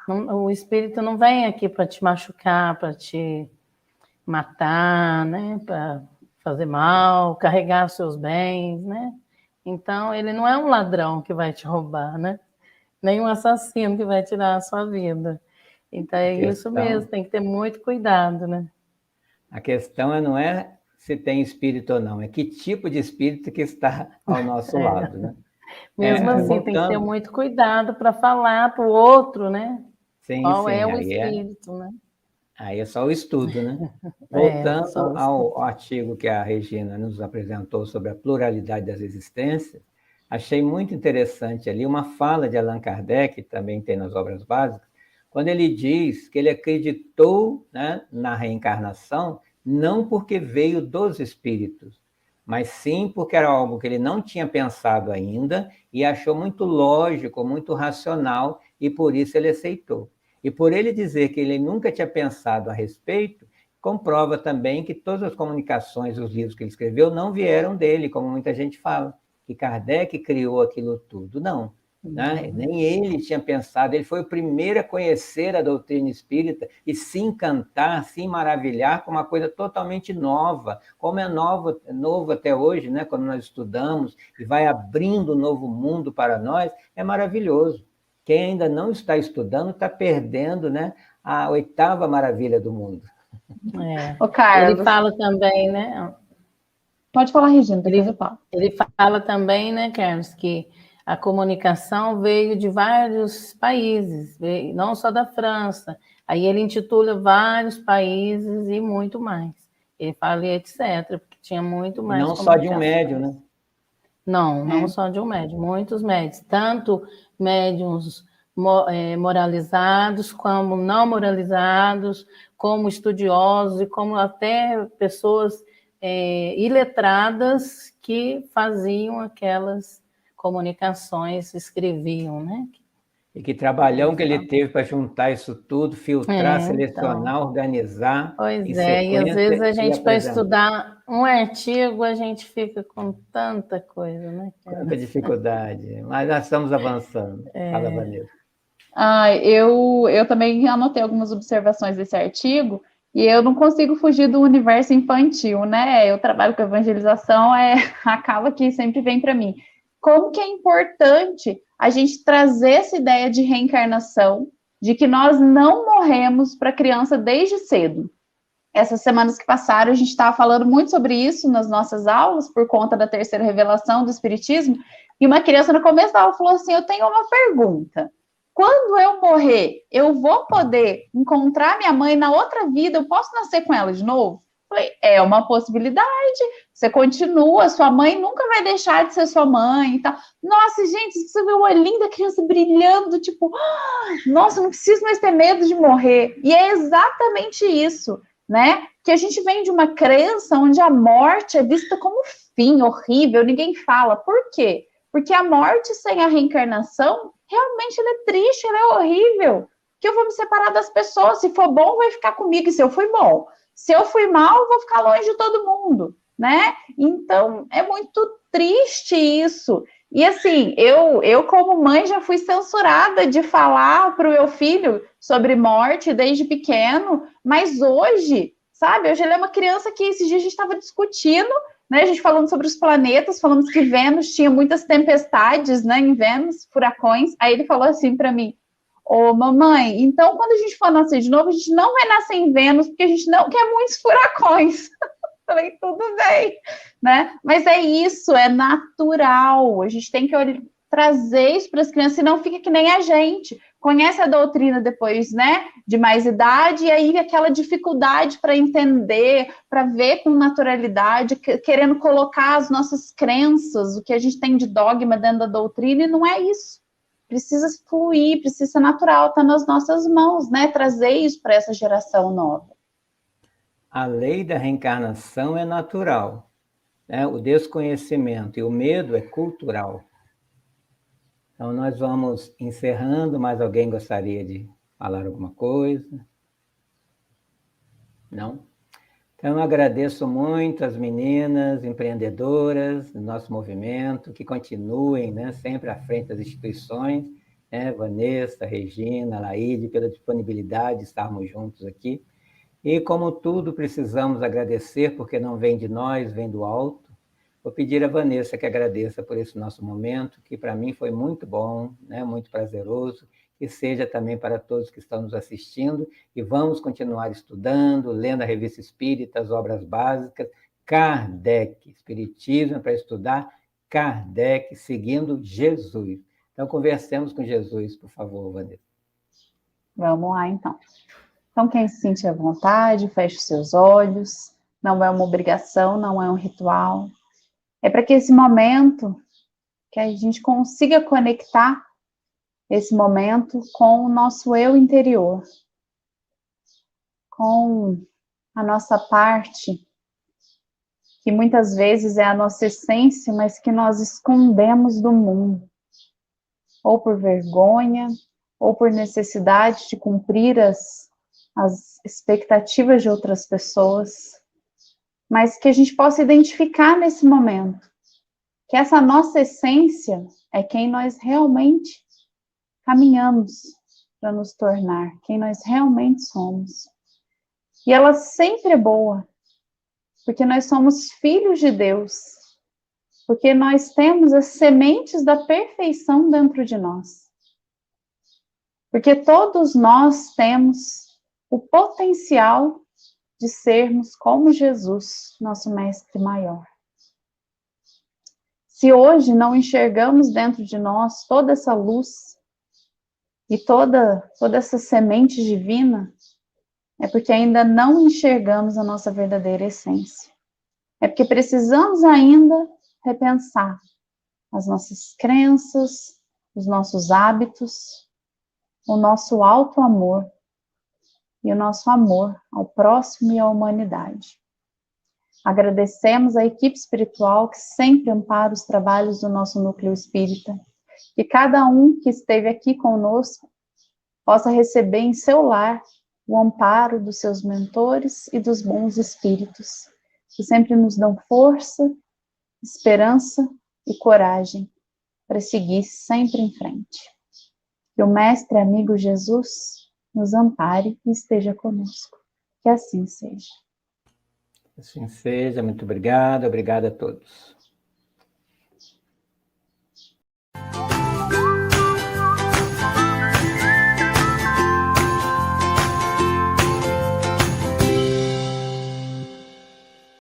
O espírito não vem aqui para te machucar, para te matar, né? Para fazer mal, carregar seus bens, né? Então, ele não é um ladrão que vai te roubar, né? Nem um assassino que vai tirar a sua vida. Então, é isso mesmo, tem que ter muito cuidado, né? A questão não é se tem espírito ou não, é que tipo de espírito que está ao nosso lado, né? Mesmo assim, tem que ter muito cuidado para falar para o outro, né? Sim, qual sim, é o espírito, né? Aí é só o estudo, né? Voltando ao artigo que a Regina nos apresentou sobre a pluralidade das existências, achei muito interessante ali uma fala de Allan Kardec, que também tem nas obras básicas, quando ele diz que ele acreditou, né, na reencarnação não porque veio dos espíritos, mas sim porque era algo que ele não tinha pensado ainda e achou muito lógico, muito racional, e por isso ele aceitou. E por ele dizer que ele nunca tinha pensado a respeito, comprova também que todas as comunicações, os livros que ele escreveu, não vieram dele, como muita gente fala, que Kardec criou aquilo tudo. Não, né? Nem ele tinha pensado, ele foi o primeiro a conhecer a doutrina espírita e se encantar, se maravilhar com uma coisa totalmente nova, como é novo até hoje, né? Quando nós estudamos e vai abrindo um novo mundo para nós, é maravilhoso. Quem ainda não está estudando está perdendo, né, a 8ª maravilha do mundo. Ô, Carlos, Ele fala também, né? pode falar, Regina, depois eu falo. Ele fala também, né, Carlos, que a comunicação veio de vários países, não só da França. Aí ele intitula vários países e muito mais. Ele fala e etc., porque tinha muito mais não só de um comunicação. médium, né? Não só de um médium, muitos médiums, tanto médiums moralizados, como não moralizados, como estudiosos e como até pessoas iletradas que faziam aquelas comunicações, escreviam, né? E que trabalhão que ele teve para juntar isso tudo, filtrar, selecionar, organizar. Pois e às vezes a gente, para estudar um artigo, a gente fica com tanta coisa, né? Tanta dificuldade, mas nós estamos avançando. Fala, Vanessa. Eu também anotei algumas observações desse artigo, e eu não consigo fugir do universo infantil, né? Eu trabalho com evangelização, acaba que sempre vem para mim. Como que é importante a gente trazer essa ideia de reencarnação, de que nós não morremos para criança desde cedo. Essas semanas que passaram, a gente estava falando muito sobre isso nas nossas aulas, por conta da terceira revelação do Espiritismo, e uma criança no começo da aula falou assim, eu tenho uma pergunta. Quando eu morrer, eu vou poder encontrar minha mãe na outra vida? Eu posso nascer com ela de novo? Falei, é uma possibilidade. Você continua, sua mãe nunca vai deixar de ser sua mãe e tal. Nossa, gente, você vê o olhinho da criança brilhando, tipo, nossa, não preciso mais ter medo de morrer. E é exatamente isso, né? Que a gente vem de uma crença onde a morte é vista como fim, horrível, ninguém fala. Por quê? Porque a morte sem a reencarnação, realmente ela é triste, ela é horrível. Que eu vou me separar das pessoas, se for bom, vai ficar comigo, e se eu fui bom. Se eu fui mal, eu vou ficar longe de todo mundo, né? Então, é muito triste isso. E assim, eu como mãe já fui censurada de falar para o meu filho sobre morte desde pequeno, mas hoje, sabe, hoje ele é uma criança que esses dias a gente estava discutindo, né? A gente falando sobre os planetas, falamos que Vênus tinha muitas tempestades, né? Em Vênus, furacões. Aí ele falou assim para mim, ô, mamãe, então quando a gente for nascer de novo, a gente não vai nascer em Vênus, porque a gente não quer muitos furacões. Falei, tudo bem, né? Mas é isso, é natural. A gente tem que trazer isso para as crianças, senão fica que nem a gente. Conhece a doutrina depois, né? De mais idade, e aí aquela dificuldade para entender, para ver com naturalidade, querendo colocar as nossas crenças, o que a gente tem de dogma dentro da doutrina, e não é isso. Precisa fluir, precisa ser natural, está nas nossas mãos, né? Trazer isso para essa geração nova. A lei da reencarnação é natural, né? O desconhecimento e o medo é cultural. Então, nós vamos encerrando. Mais alguém gostaria de falar alguma coisa? Não? Então, eu agradeço muito as meninas empreendedoras do nosso movimento, que continuem, né, sempre à frente das instituições, né? Vanessa, Regina, Laíde, pela disponibilidade de estarmos juntos aqui. E, como tudo, precisamos agradecer, porque não vem de nós, vem do alto. Vou pedir a Vanessa que agradeça por esse nosso momento, que para mim foi muito bom, né? Muito prazeroso, que seja também para todos que estão nos assistindo, e vamos continuar estudando, lendo a Revista Espírita, as obras básicas, Kardec, Espiritismo para estudar Kardec, seguindo Jesus. Então, conversemos com Jesus, por favor, Vanessa. Vamos lá, então. Então, quem se sentir à vontade, feche os seus olhos. Não é uma obrigação, não é um ritual. É para que esse momento, que a gente consiga conectar esse momento com o nosso eu interior, com a nossa parte, que muitas vezes é a nossa essência, mas que nós escondemos do mundo, ou por vergonha, ou por necessidade de cumprir as expectativas de outras pessoas, mas que a gente possa identificar nesse momento que essa nossa essência é quem nós realmente caminhamos para nos tornar, quem nós realmente somos. E ela sempre é boa, porque nós somos filhos de Deus, porque nós temos as sementes da perfeição dentro de nós. Porque todos nós temos o potencial de sermos como Jesus, nosso mestre maior. Se hoje não enxergamos dentro de nós toda essa luz e toda essa semente divina, é porque ainda não enxergamos a nossa verdadeira essência. É porque precisamos ainda repensar as nossas crenças, os nossos hábitos, o nosso auto-amor e o nosso amor ao próximo e à humanidade. Agradecemos a equipe espiritual que sempre ampara os trabalhos do nosso núcleo espírita. Que cada um que esteve aqui conosco possa receber em seu lar o amparo dos seus mentores e dos bons espíritos, que sempre nos dão força, esperança e coragem para seguir sempre em frente. Que o Mestre amigo Jesus nos ampare e esteja conosco. Que assim seja. Assim seja, muito obrigado, obrigado a todos.